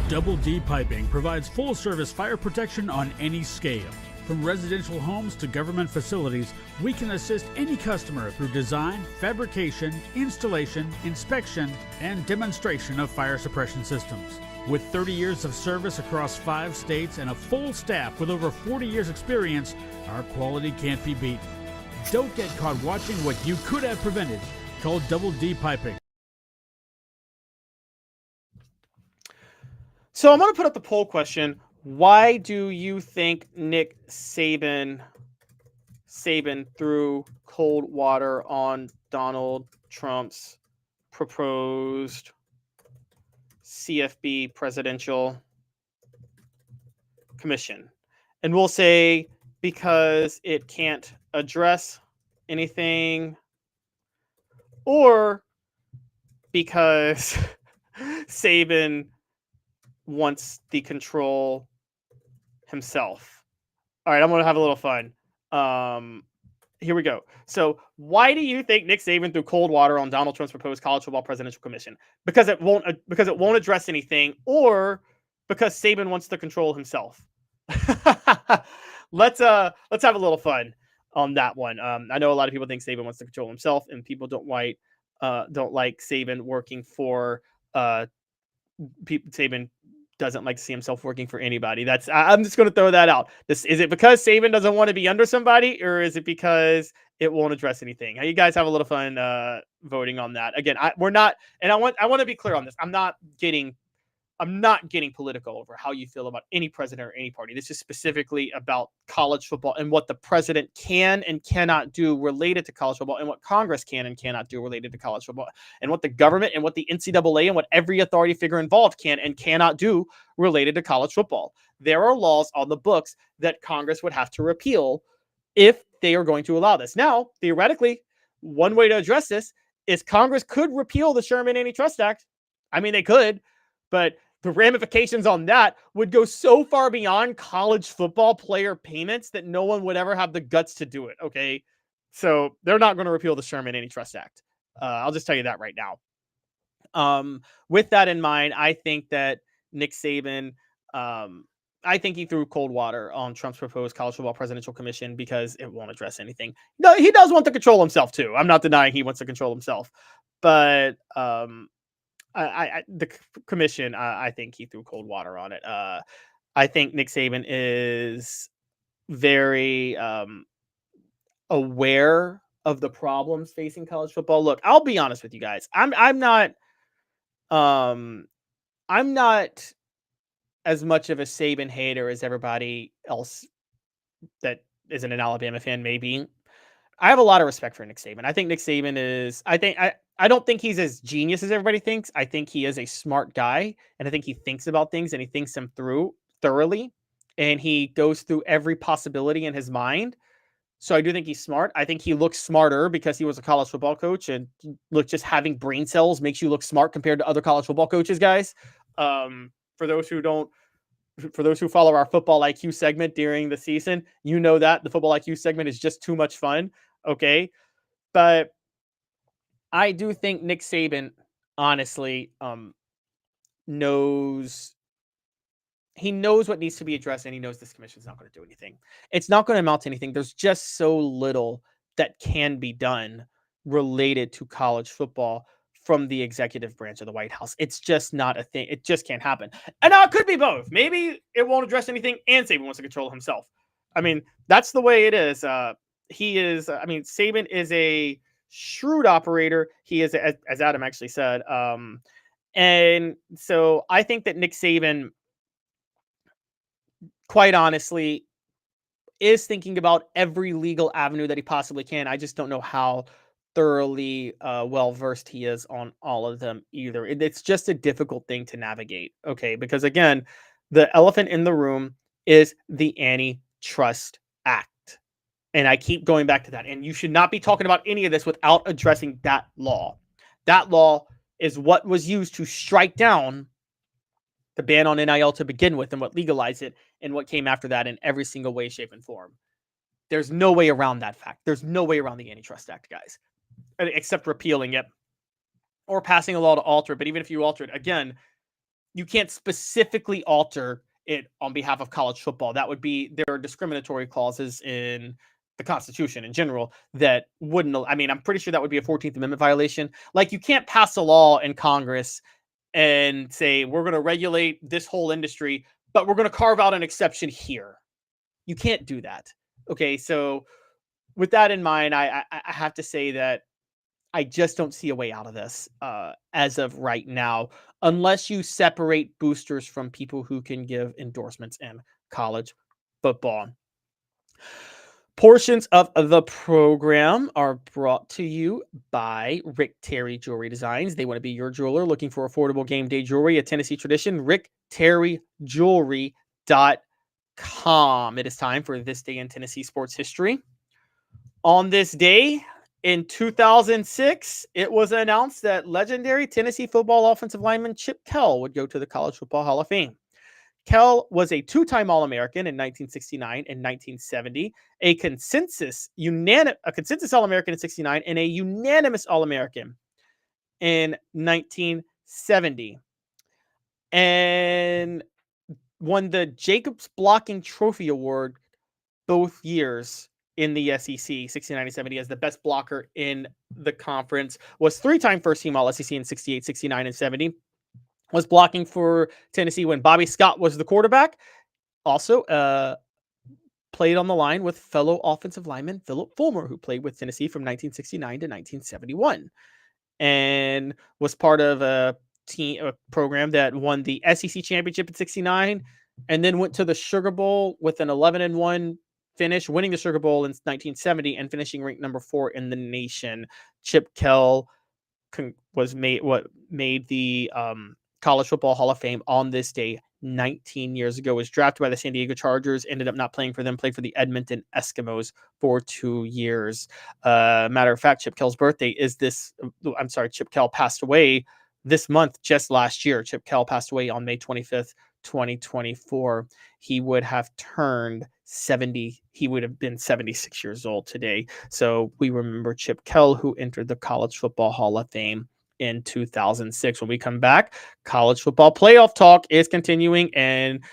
Double D Piping provides full-service fire protection on any scale. From residential homes to government facilities, we can assist any customer through design, fabrication, installation, inspection, and demonstration of fire suppression systems. With 30 years of service across 5 states and a full staff with over 40 years experience, our quality can't be beaten. Don't get caught watching what you could have prevented. Call Double D Piping. So I'm going to put up the poll question. Why do you think Nick Saban threw cold water on Donald Trump's proposed CFP presidential commission? And we'll say because it can't address anything, or because Saban wants the control himself. All right, I'm going to have a little fun. Here we go. So why do you think Nick Saban threw cold water on Donald Trump's proposed college football presidential commission? Because it won't address anything, or because Saban wants to control himself? Let's have a little fun on that one. I know a lot of people think Saban wants to control himself, and people don't like Saban working for Saban doesn't like to see himself working for anybody. I'm just going to throw that out. Is it because Saban doesn't want to be under somebody, or is it because it won't address anything? You guys have a little fun voting on that. Again, we're not, and I want to be clear on this. I'm not getting political over how you feel about any president or any party. This is specifically about college football and what the president can and cannot do related to college football, and what Congress can and cannot do related to college football, and what the government and what the NCAA and what every authority figure involved can and cannot do related to college football. There are laws on the books that Congress would have to repeal if they are going to allow this. Now, theoretically, one way to address this is Congress could repeal the Sherman Antitrust Act. I mean, they could, but the ramifications on that would go so far beyond college football player payments that no one would ever have the guts to do it. Okay. So they're not going to repeal the Sherman Antitrust Act. I'll just tell you that right now. With that in mind, I think that Nick Saban, I think he threw cold water on Trump's proposed college football presidential commission because it won't address anything. No, he does want to control himself too. I'm not denying he wants to control himself, but, the commission, I think he threw cold water on it. I think Nick Saban is very aware of the problems facing college football. Look, I'll be honest with you guys. I'm not I'm not as much of a Saban hater as everybody else that isn't an Alabama fan maybe. I have a lot of respect for Nick Saban. I think Nick Saban is I don't think he's as genius as everybody thinks. I think he is a smart guy, and I think he thinks about things and he thinks them through thoroughly, and he goes through every possibility in his mind. So I do think he's smart. I think he looks smarter because he was a college football coach, and look, just having brain cells makes you look smart compared to other college football coaches, guys. For those who follow our football IQ segment during the season, you know that the football IQ segment is just too much fun. Okay. But I do think Nick Saban, honestly, knows what needs to be addressed, and he knows this commission is not going to do anything. It's not going to amount to anything. There's just so little that can be done related to college football from the executive branch of the White House. It's just not a thing. It just can't happen. And now it could be both. Maybe it won't address anything and Saban wants to control himself. I mean, that's the way it is. Saban is a shrewd operator. He is, as Adam actually said. And so I think that Nick Saban, quite honestly, is thinking about every legal avenue that he possibly can. I just don't know how thoroughly well-versed he is on all of them either. It's just a difficult thing to navigate, okay? Because again, the elephant in the room is the Antitrust Act. And I keep going back to that. And you should not be talking about any of this without addressing that law. That law is what was used to strike down the ban on NIL to begin with, and what legalized it, and what came after that in every single way, shape, and form. There's no way around that fact. There's no way around the Antitrust Act, guys, except repealing it or passing a law to alter it. But even if you alter it, again, you can't specifically alter it on behalf of college football. That would be, there are discriminatory clauses in the Constitution in general that wouldn't, I'm pretty sure that would be a 14th Amendment violation. Like, you can't pass a law in Congress and say, we're going to regulate this whole industry, but we're going to carve out an exception here. You can't do that. Okay, so with that in mind, I have to say that I just don't see a way out of this as of right now, unless you separate boosters from people who can give endorsements in college football. Portions of the program are brought to you by Rick Terry Jewelry Designs. They want to be your jeweler looking for affordable game day jewelry, a Tennessee tradition. RickTerryJewelry.com. It is time for This Day in Tennessee Sports History. On this day in 2006, it was announced that legendary Tennessee football offensive lineman Chip Kell would go to the College Football Hall of Fame. Kell was a two-time All-American in 1969 and 1970, a consensus All-American in 69, and a unanimous All-American in 1970. And won the Jacobs Blocking Trophy Award both years in the SEC, 69 and 70, as the best blocker in the conference. Was three-time first-team All-SEC in 68, 69, and 70. Was blocking for Tennessee when Bobby Scott was the quarterback. Also played on the line with fellow offensive lineman Philip Fulmer, who played with Tennessee from 1969 to 1971. And was part of a program that won the SEC championship in 69 and then went to the Sugar Bowl with an 11-1 finish, winning the Sugar Bowl in 1970 and finishing ranked number 4 in the nation. Chip Kell was made the College Football Hall of Fame on this day 19 years ago. Was drafted by the San Diego Chargers, ended up not playing for them, played for the Edmonton Eskimos for 2 years. Matter of fact, Chip Kell's birthday is Chip Kell passed away this month, just last year. Chip Kell passed away on May 25th, 2024. He would have turned 70. He would have been 76 years old today. So we remember Chip Kell, who entered the College Football Hall of Fame in 2006. When we come back, college football playoff talk is continuing, and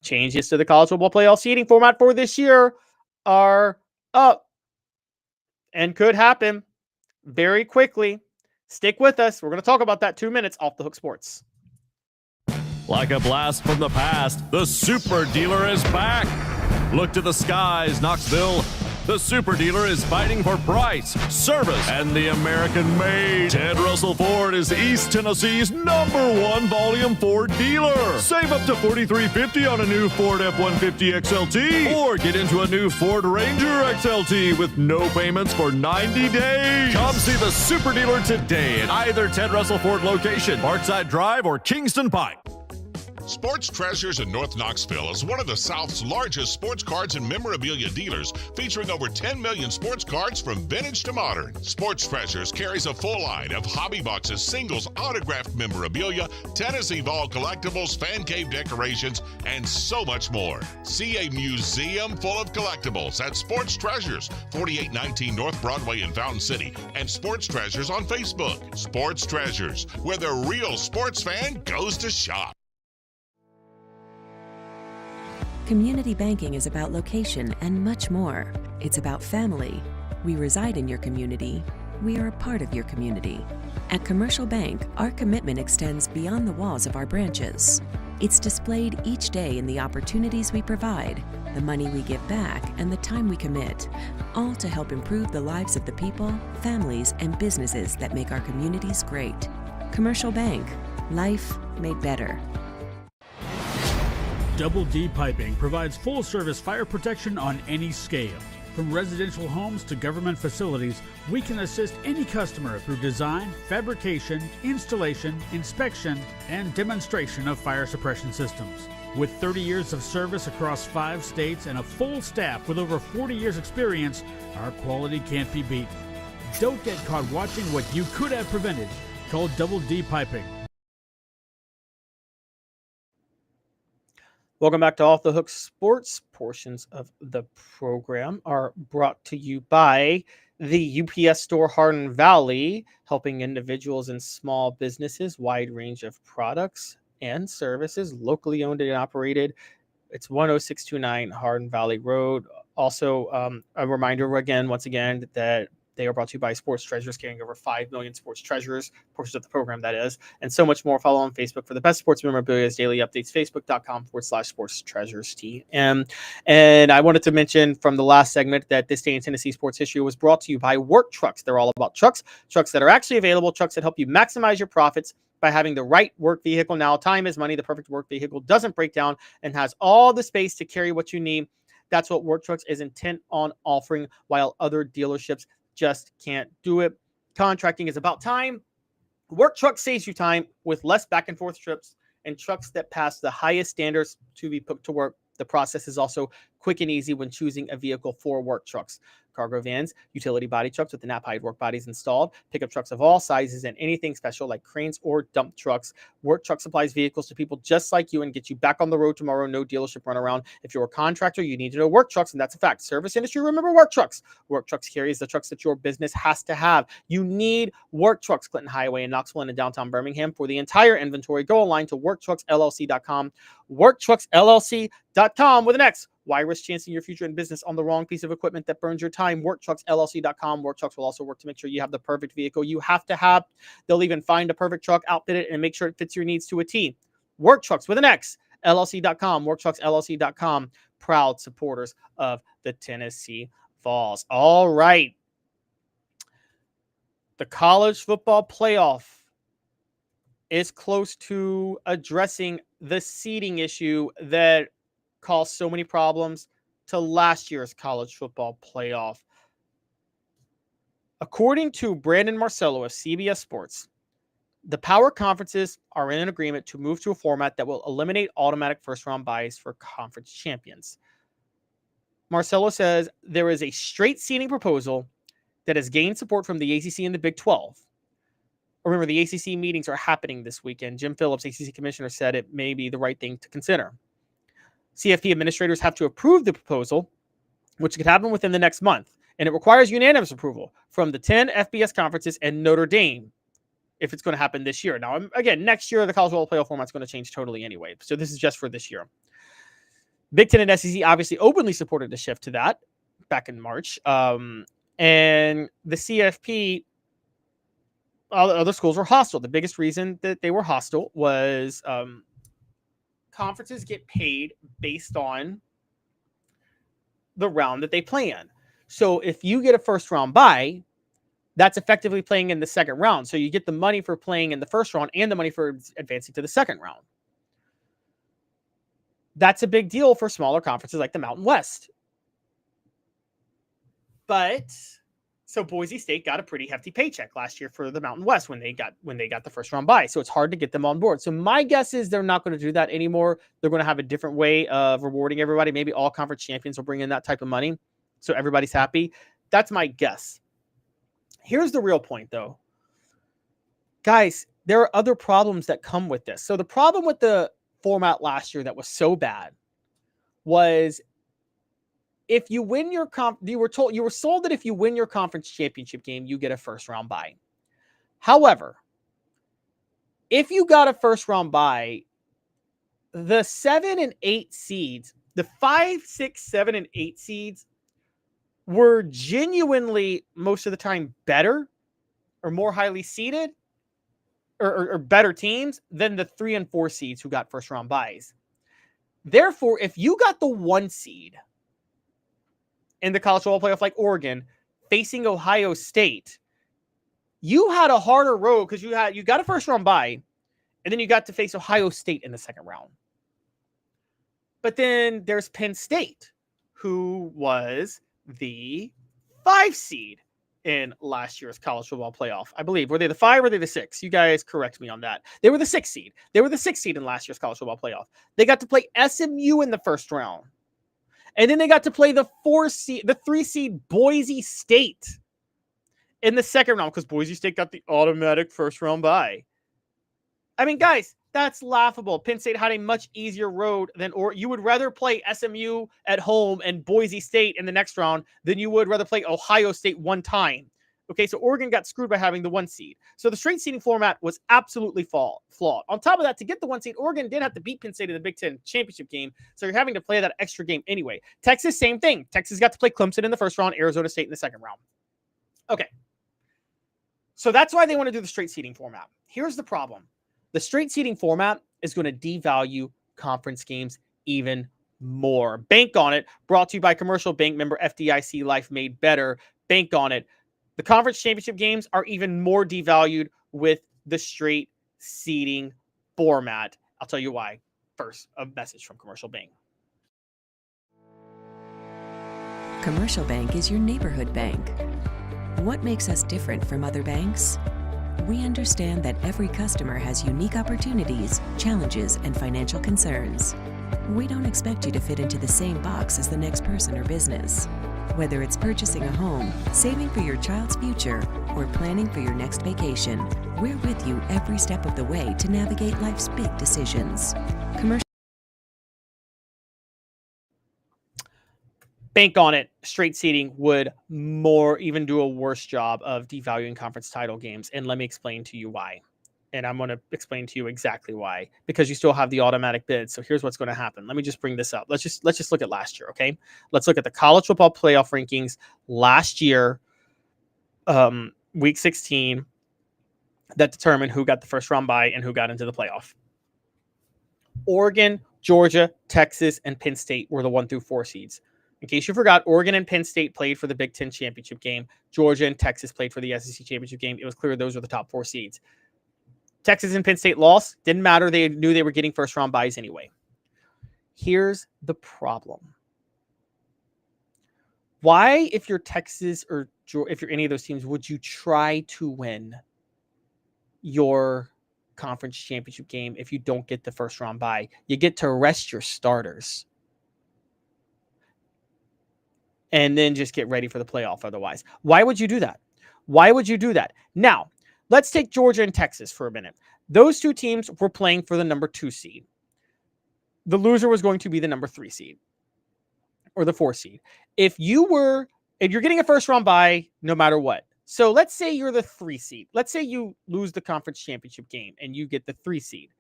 changes to the college football playoff seeding format for this year are up and could happen very quickly. Stick with us. We're going to talk about that 2 minutes off the Hook Sports. Like a blast from the past, the Super Dealer is back. Look to the skies, Knoxville. The Super Dealer is fighting for price, service, and the American-made. Ted Russell Ford is East Tennessee's #1 Volume Ford dealer. Save up to $4,350 on a new Ford F-150 XLT, or get into a new Ford Ranger XLT with no payments for 90 days. Come see the Super Dealer today at either Ted Russell Ford location, Parkside Drive, or Kingston Pike. Sports Treasures in North Knoxville is one of the South's largest sports cards and memorabilia dealers, featuring over 10 million sports cards from vintage to modern. Sports Treasures carries a full line of hobby boxes, singles, autographed memorabilia, Tennessee Vol collectibles, fan cave decorations, and so much more. See a museum full of collectibles at Sports Treasures, 4819 North Broadway in Fountain City, and Sports Treasures on Facebook. Sports Treasures, where the real sports fan goes to shop. Community banking is about location and much more. It's about family. We reside in your community. We are a part of your community. At Commercial Bank, our commitment extends beyond the walls of our branches. It's displayed each day in the opportunities we provide, the money we give back, and the time we commit, all to help improve the lives of the people, families, and businesses that make our communities great. Commercial Bank, life made better. Double D Piping provides full-service fire protection on any scale. From residential homes to government facilities, we can assist any customer through design, fabrication, installation, inspection, and demonstration of fire suppression systems. With 30 years of service across 5 states and a full staff with over 40 years experience, our quality can't be beaten. Don't get caught watching what you could have prevented. Call Double D Piping. Welcome back to Off the Hook Sports. Portions of the program are brought to you by the UPS store Hardin Valley, helping individuals and small businesses, wide range of products and services, locally owned and operated. It's 10629 Hardin Valley Road. Also, a reminder again, once again, that they are brought to you by Sports Treasures, carrying over 5 million sports treasures, portions of the program, that is, and so much more. Follow on Facebook for the best sports memorabilia, daily updates, facebook.com/sports treasures TM. And I wanted to mention from the last segment that this day in Tennessee sports history was brought to you by Work Trucks. They're all about trucks that are actually available, trucks that help you maximize your profits by having the right work vehicle. Now, time is money. The perfect work vehicle doesn't break down and has all the space to carry what you need. That's what Work Trucks is intent on offering, while other dealerships just can't do it. Contracting is about time. Work Trucks saves you time with less back and forth trips and trucks that pass the highest standards to be put to work. The process is also quick and easy when choosing a vehicle for Work Trucks. Cargo vans, utility body trucks with the nap-hide work bodies installed, pickup trucks of all sizes, and anything special like cranes or dump trucks. Work Truck supplies vehicles to people just like you and get you back on the road tomorrow. No dealership runaround. If you're a contractor, you need to know Work Trucks, and that's a fact. Service industry, remember Work Trucks. Work Trucks carries the trucks that your business has to have. You need Work Trucks. Clinton Highway in Knoxville and in downtown Birmingham. For the entire inventory, go online to worktrucksllc.com. Worktrucksllc.com with an X. Why risk chancing your future in business on the wrong piece of equipment that burns your time? WorkTrucksLLC.com. Work Trucks will also work to make sure you have the perfect vehicle you have to have. They'll even find a perfect truck, outfit it, and make sure it fits your needs to a T. Work Trucks with an X. LLC.com. WorkTrucksLLC.com. Proud supporters of the Tennessee Vols. All right. The college football playoff is close to addressing the seeding issue that caused so many problems to last year's college football playoff. According to Brandon Marcello of CBS Sports, the power conferences are in an agreement to move to a format that will eliminate automatic first-round byes for conference champions. Marcello says there is a straight seeding proposal that has gained support from the ACC and the Big 12. Remember, the ACC meetings are happening this weekend. Jim Phillips, ACC commissioner, said it may be the right thing to consider. CFP administrators have to approve the proposal, which could happen within the next month, and it requires unanimous approval from the 10 FBS conferences and Notre Dame if it's going to happen this year. Now, again, next year, the college football playoff format is going to change totally anyway, so this is just for this year. Big Ten and SEC obviously openly supported the shift to that back in March, and the CFP, other schools were hostile. The biggest reason that they were hostile was conferences get paid based on the round that they play in. So if you get a first round bye, that's effectively playing in the second round. So you get the money for playing in the first round and the money for advancing to the second round. That's a big deal for smaller conferences like the Mountain West. But so Boise State got a pretty hefty paycheck last year for the Mountain West when they got the first round bye. So it's hard to get them on board. So my guess is they're not going to do that anymore. They're going to have a different way of rewarding everybody. Maybe all conference champions will bring in that type of money, so everybody's happy. That's my guess. Here's the real point, though. Guys, there are other problems that come with this. So the problem with the format last year that was so bad was if you win your you were sold that if you win your conference championship game, you get a first round bye. However, if you got a first round bye, the 7 and 8 seeds, the 5, 6, 7, and 8 seeds were genuinely most of the time better or more highly seeded or better teams than the 3 and 4 seeds who got first round byes. Therefore, if you got the 1 seed in the college football playoff like Oregon facing Ohio State, you had a harder road because you got a first round bye and then you got to face Ohio State in the second round. But then there's Penn State, who was the 5 seed in last year's college football playoff. I believe. Were they the 5 or were they the 6? You guys correct me on that. They were the 6 seed. They were the 6 seed in last year's college football playoff. They got to play SMU in the first round. And then they got to play the 3 seed Boise State in the second round because Boise State got the automatic first round bye. I mean, guys, that's laughable. Penn State had a much easier road or you would rather play SMU at home and Boise State in the next round than you would rather play Ohio State one time. Okay, so Oregon got screwed by having the 1 seed. So the straight seeding format was absolutely flawed. On top of that, to get the 1 seed, Oregon did have to beat Penn State in the Big Ten championship game. So you're having to play that extra game anyway. Texas, same thing. Texas got to play Clemson in the first round, Arizona State in the second round. Okay. So that's why they want to do the straight seeding format. Here's the problem. The straight seeding format is going to devalue conference games even more. Bank on it. Brought to you by Commercial Bank, member FDIC, Life Made Better. Bank on it. The conference championship games are even more devalued with the straight seeding format. I'll tell you why. First, a message from Commercial Bank. Commercial Bank is your neighborhood bank. What makes us different from other banks? We understand that every customer has unique opportunities, challenges, and financial concerns. We don't expect you to fit into the same box as the next person or business. Whether it's purchasing a home, saving for your child's future, or planning for your next vacation, we're with you every step of the way to navigate life's big decisions. Bank on it. Straight seeding would even do a worse job of devaluing conference title games. And let me explain to you why. And I'm going to explain to you exactly why. Because you still have the automatic bid. So here's what's going to happen. Let me just bring this up. Let's just look at last year, okay? Let's look at the college football playoff rankings last year, week 16, that determined who got the first round bye and who got into the playoff. Oregon, Georgia, Texas, and Penn State were the 1 through 4 seeds. In case you forgot, Oregon and Penn State played for the Big Ten championship game. Georgia and Texas played for the SEC championship game. It was clear those were the top 4 seeds. Texas and Penn State lost. Didn't matter. They knew they were getting first round byes anyway. Here's the problem. Why, if you're Texas or if you're any of those teams, would you try to win your conference championship game if you don't get the first round bye? You get to rest your starters and then just get ready for the playoff otherwise. Why would you do that? Why would you do that? Now, let's take Georgia and Texas for a minute. Those 2 teams were playing for the number 2 seed. The loser was going to be the number 3 seed or the 4 seed. If you're getting a first round bye no matter what. So let's say you're the 3 seed. Let's say you lose the conference championship game and you get the 3 seed.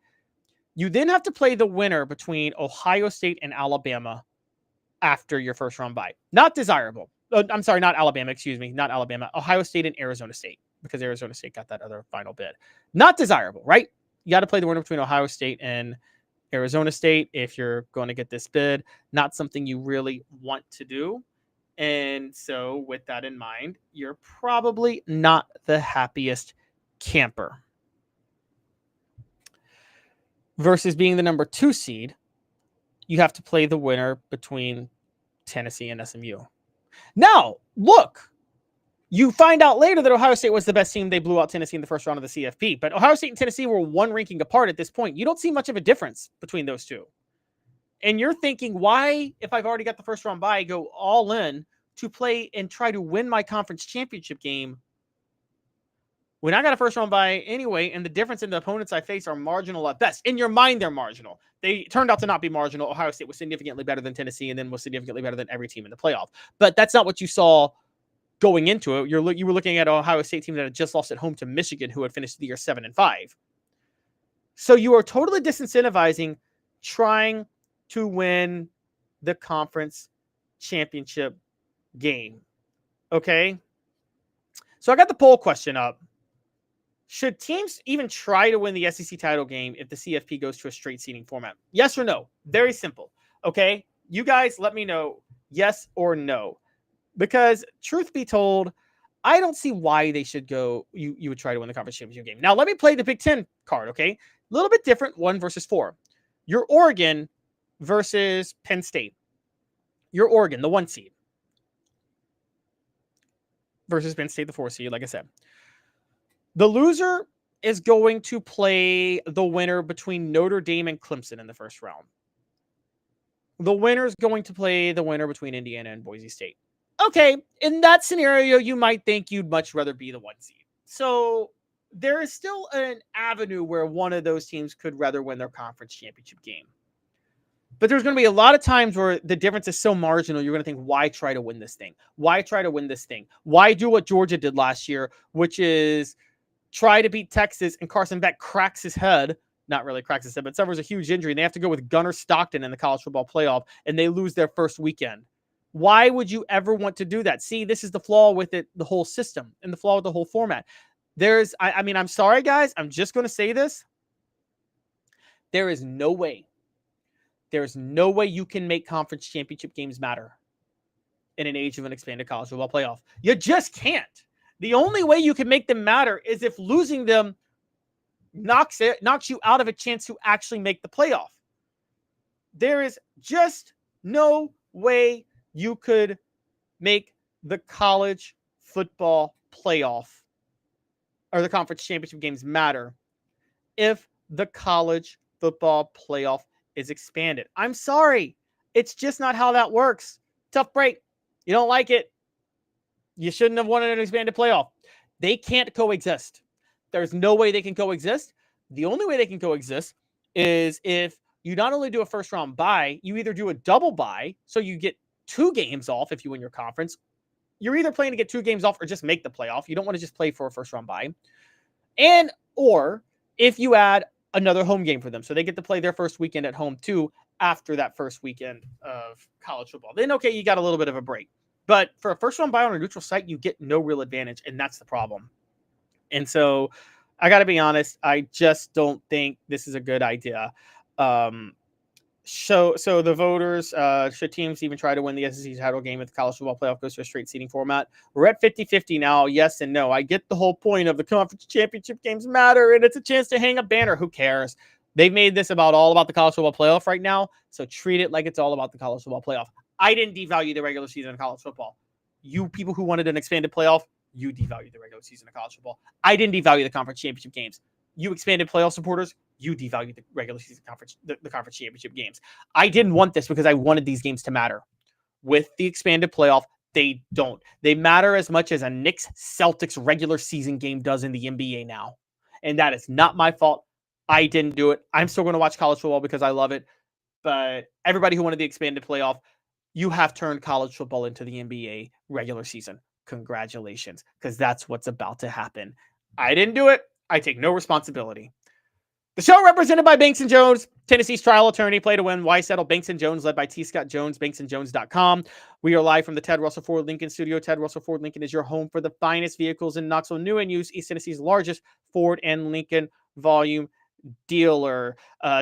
You then have to play the winner between Ohio State and Alabama after your first round bye. Not desirable. I'm sorry, not Alabama. Excuse me. Not Alabama. Ohio State and Arizona State, because Arizona State got that other final bid. Not desirable, right? You got to play the winner between Ohio State and Arizona State if you're going to get this bid. Not something you really want to do. And so with that in mind, you're probably not the happiest camper. Versus being the number 2 seed, you have to play the winner between Tennessee and SMU. Now, look, you find out later that Ohio State was the best team. They blew out Tennessee in the first round of the CFP. But Ohio State and Tennessee were 1 ranking apart at this point. You don't see much of a difference between those two. And you're thinking, why, if I've already got the first round bye, go all in to play and try to win my conference championship game when I got a first round bye anyway, and the difference in the opponents I face are marginal at best. In your mind, they're marginal. They turned out to not be marginal. Ohio State was significantly better than Tennessee and then was significantly better than every team in the playoff. But that's not what you saw going into it. You were looking at an Ohio State team that had just lost at home to Michigan, who had finished the year 7-5. So you are totally disincentivizing trying to win the conference championship game. Okay? So I got the poll question up. Should teams even try to win the SEC title game if the CFP goes to a straight seeding format? Yes or no? Very simple. Okay? You guys let me know yes or no. Because truth be told, I don't see why they should go, you would try to win the conference championship game. Now, let me play the Big Ten card, okay? A little bit different, 1 versus 4. Your Oregon versus Penn State. Your Oregon, the 1 seed. Versus Penn State, the 4 seed, like I said. The loser is going to play the winner between Notre Dame and Clemson in the first round. The winner is going to play the winner between Indiana and Boise State. Okay, in that scenario, you might think you'd much rather be the 1 seed. So there is still an avenue where one of those teams could rather win their conference championship game. But there's going to be a lot of times where the difference is so marginal, you're going to think, why try to win this thing? Why try to win this thing? Why do what Georgia did last year, which is try to beat Texas, and Carson Beck cracks his head. Not really cracks his head, but suffers a huge injury. And they have to go with Gunnar Stockton in the college football playoff, and they lose their first weekend. Why would you ever want to do that? See, this is the flaw with it, the whole system, and the flaw with the whole format. I mean, I'm sorry, guys. I'm just going to say this. There is no way you can make conference championship games matter in an age of an expanded college football playoff. You just can't. The only way you can make them matter is if losing them knocks you out of a chance to actually make the playoff. There is just no way you could make the college football playoff or the conference championship games matter if the college football playoff is expanded. I'm sorry. It's just not how that works. Tough break. You don't like it. You shouldn't have wanted an expanded playoff. They can't coexist. There's no way they can coexist. The only way they can coexist is if you not only do a first round bye, you either do a double bye, so you get 2 games off if you win your conference. You're either playing to get 2 games off or just make the playoff. You don't want to just play for a first round bye. And or if you add another home game for them, so they get to play their first weekend at home too after that first weekend of college football. Then, okay, you got a little bit of a break. But for a first round bye on a neutral site, you get no real advantage, and that's the problem. And so I got to be honest, I just don't think this is a good idea. So the voters, should teams even try to win the SEC title game if the college football playoff goes to a straight seeding format? We're at 50-50 now, yes and no. I get the whole point of the conference championship games matter, and it's a chance to hang a banner. Who cares? They've made this all about the college football playoff right now, so treat it like it's all about the college football playoff. I didn't devalue the regular season of college football. You people who wanted an expanded playoff, you devalued the regular season of college football. I didn't devalue the conference championship games. You expanded playoff supporters, you devalued the regular season conference, the conference championship games. I didn't want this because I wanted these games to matter. With the expanded playoff, they don't. They matter as much as a Knicks-Celtics regular season game does in the NBA now. And that is not my fault. I didn't do it. I'm still going to watch college football because I love it. But everybody who wanted the expanded playoff, you have turned college football into the NBA regular season. Congratulations, because that's what's about to happen. I didn't do it. I take no responsibility. The show represented by Banks & Jones, Tennessee's trial attorney, play to win. Why settle? Banks & Jones, led by T. Scott Jones, banksandjones.com. We are live from the Ted Russell Ford Lincoln studio. Ted Russell Ford Lincoln is your home for the finest vehicles in Knoxville, new and used, East Tennessee's largest Ford and Lincoln volume dealer.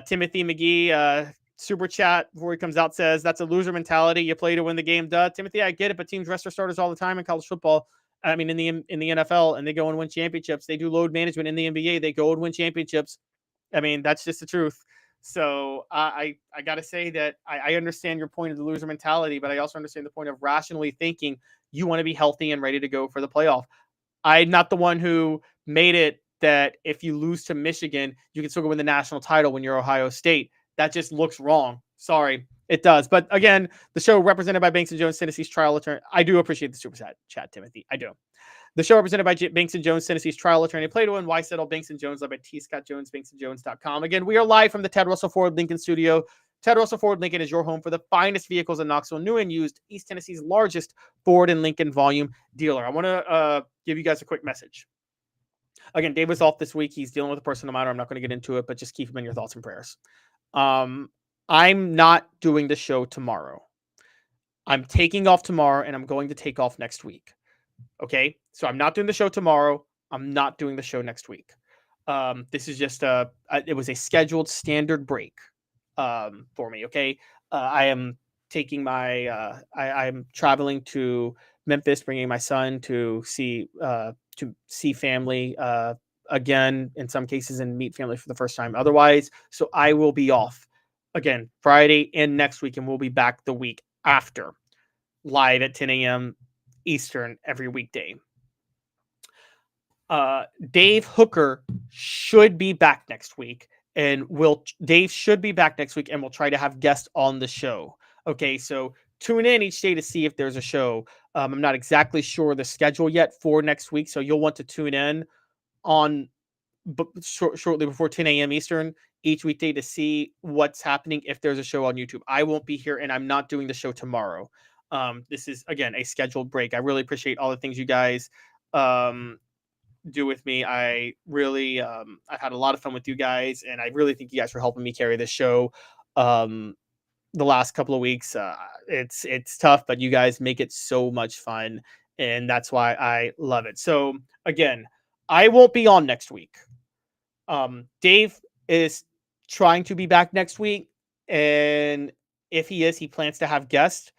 Timothy McGee, super chat before he comes out says, that's a loser mentality. You play to win the game. Duh. Timothy, I get it, but teams rest their starters all the time in college football. I mean, in the NFL, and they go and win championships. They do load management in the NBA. They go and win championships. I mean, that's just the truth. So I got to say that I understand your point of the loser mentality, but I also understand the point of rationally thinking you want to be healthy and ready to go for the playoff. I'm not the one who made it that if you lose to Michigan, you can still go win the national title when you're Ohio State. That just looks wrong. Sorry, it does. But again, the show represented by Banks & Jones, Tennessee's trial attorney. I do appreciate the super chat, Timothy. I do. The show represented by Banks & Jones, Tennessee's trial attorney. Play to win. Why settle? Banks & Jones, led by T. Scott Jones, banksandjones.com. Again, we are live from the Ted Russell Ford Lincoln studio. Ted Russell Ford Lincoln is your home for the finest vehicles in Knoxville, new and used, East Tennessee's largest Ford and Lincoln volume dealer. I want to give you guys a quick message. Again, Dave was off this week. He's dealing with a personal matter. I'm not going to get into it, but just keep him in your thoughts and prayers. I'm not doing the show tomorrow. I'm taking off tomorrow, and I'm going to take off next week. Okay? So I'm not doing the show tomorrow. I'm not doing the show next week. This is just it was a scheduled standard break for me. Okay? I am taking my I'm traveling to Memphis, bringing my son to see family again, in some cases, and meet family for the first time otherwise. So I will be off again Friday and next week, and we'll be back the week after, live at 10 a.m. Eastern every weekday. Dave Hooker should be back next week, and Dave should be back next week, and we'll try to have guests on the show. Okay, so tune in each day to see if there's a show. I'm not exactly sure the schedule yet for next week, so you'll want to tune in on shortly before 10 a.m. Eastern each weekday to see what's happening if there's a show on YouTube. I won't be here, and I'm not doing the show tomorrow. This is, again, a scheduled break. I really appreciate all the things you guys do with me. I really, I've had a lot of fun with you guys, and I really think you guys are helping me carry this show. The last couple of weeks, it's tough, but you guys make it so much fun, and that's why I love it. So again, I won't be on next week. Dave is trying to be back next week, and if he is, he plans to have guests.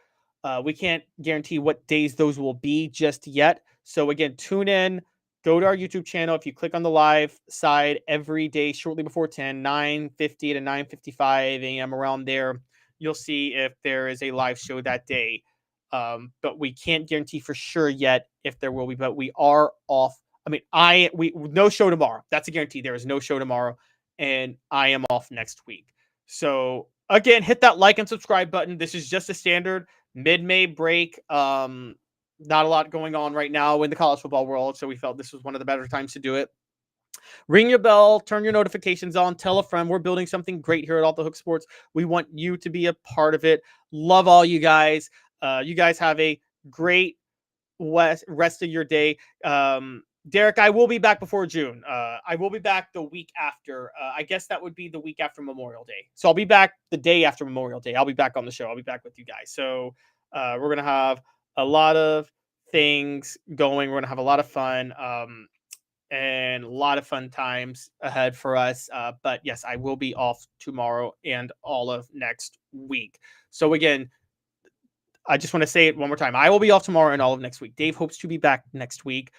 We can't guarantee what days those will be just yet. So again, tune in, go to our YouTube channel. If you click on the live side every day shortly before 10, 9:50 to 9:55 a.m. around there, you'll see if there is a live show that day. But we can't guarantee for sure yet if there will be, but we are off. I mean, we no show tomorrow. That's a guarantee. There is no show tomorrow, and I am off next week. So again, hit that like and subscribe button. This is just a standard mid-May break. Not a lot going on right now in the college football world, so we felt this was one of the better times to do it. Ring your bell, turn your notifications on, tell a friend. We're building something great here at Off the Hook Sports. We want you to be a part of it. Love all you guys. You guys have a great rest of your day. Derek, I will be back before June. I will be back the week after. I guess that would be the week after Memorial Day. So I'll be back the day after Memorial Day. I'll be back on the show. I'll be back with you guys. So we're going to have a lot of things going. We're going to have a lot of fun. And a lot of fun times ahead for us. But yes, I will be off tomorrow and all of next week. So again, I just want to say it one more time. I will be off tomorrow and all of next week. Dave hopes to be back next week.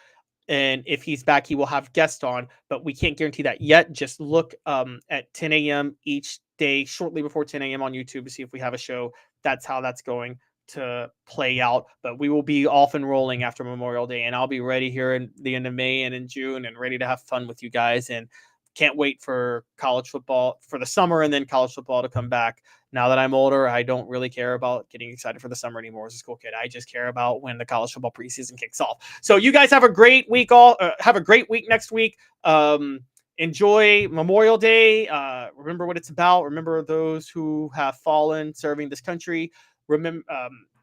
And if he's back, he will have guests on, but we can't guarantee that yet. Just look at 10 a.m. each day, shortly before 10 a.m. on YouTube to see if we have a show. That's how that's going to play out. But we will be off and rolling after Memorial Day, and I'll be ready here in the end of May and in June and ready to have fun with you guys. And can't wait for college football for the summer and then college football to come back. Now that I'm older, I don't really care about getting excited for the summer anymore as a school kid. I just care about when the college football preseason kicks off. So you guys have a great week. Have a great week next week. Enjoy Memorial Day. Remember what it's about. Remember those who have fallen serving this country.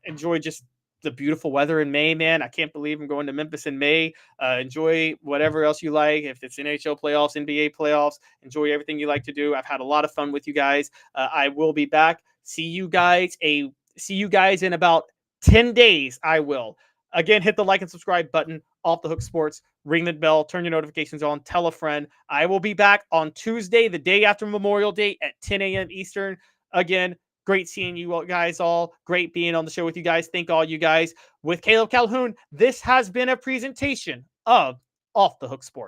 Enjoy just the beautiful weather in May, man. I can't believe I'm going to Memphis in May. Enjoy whatever else you like. If it's NHL playoffs, NBA playoffs, enjoy everything you like to do. I've had a lot of fun with you guys. I will be back. See you guys in about 10 days. I will. Again, hit the like and subscribe button. Off the Hook Sports. Ring the bell. Turn your notifications on. Tell a friend. I will be back on Tuesday, the day after Memorial Day at 10 a.m. Eastern. Again, great seeing you guys all. Great being on the show with you guys. Thank all you guys. With Caleb Calhoun, this has been a presentation of Off the Hook Sports.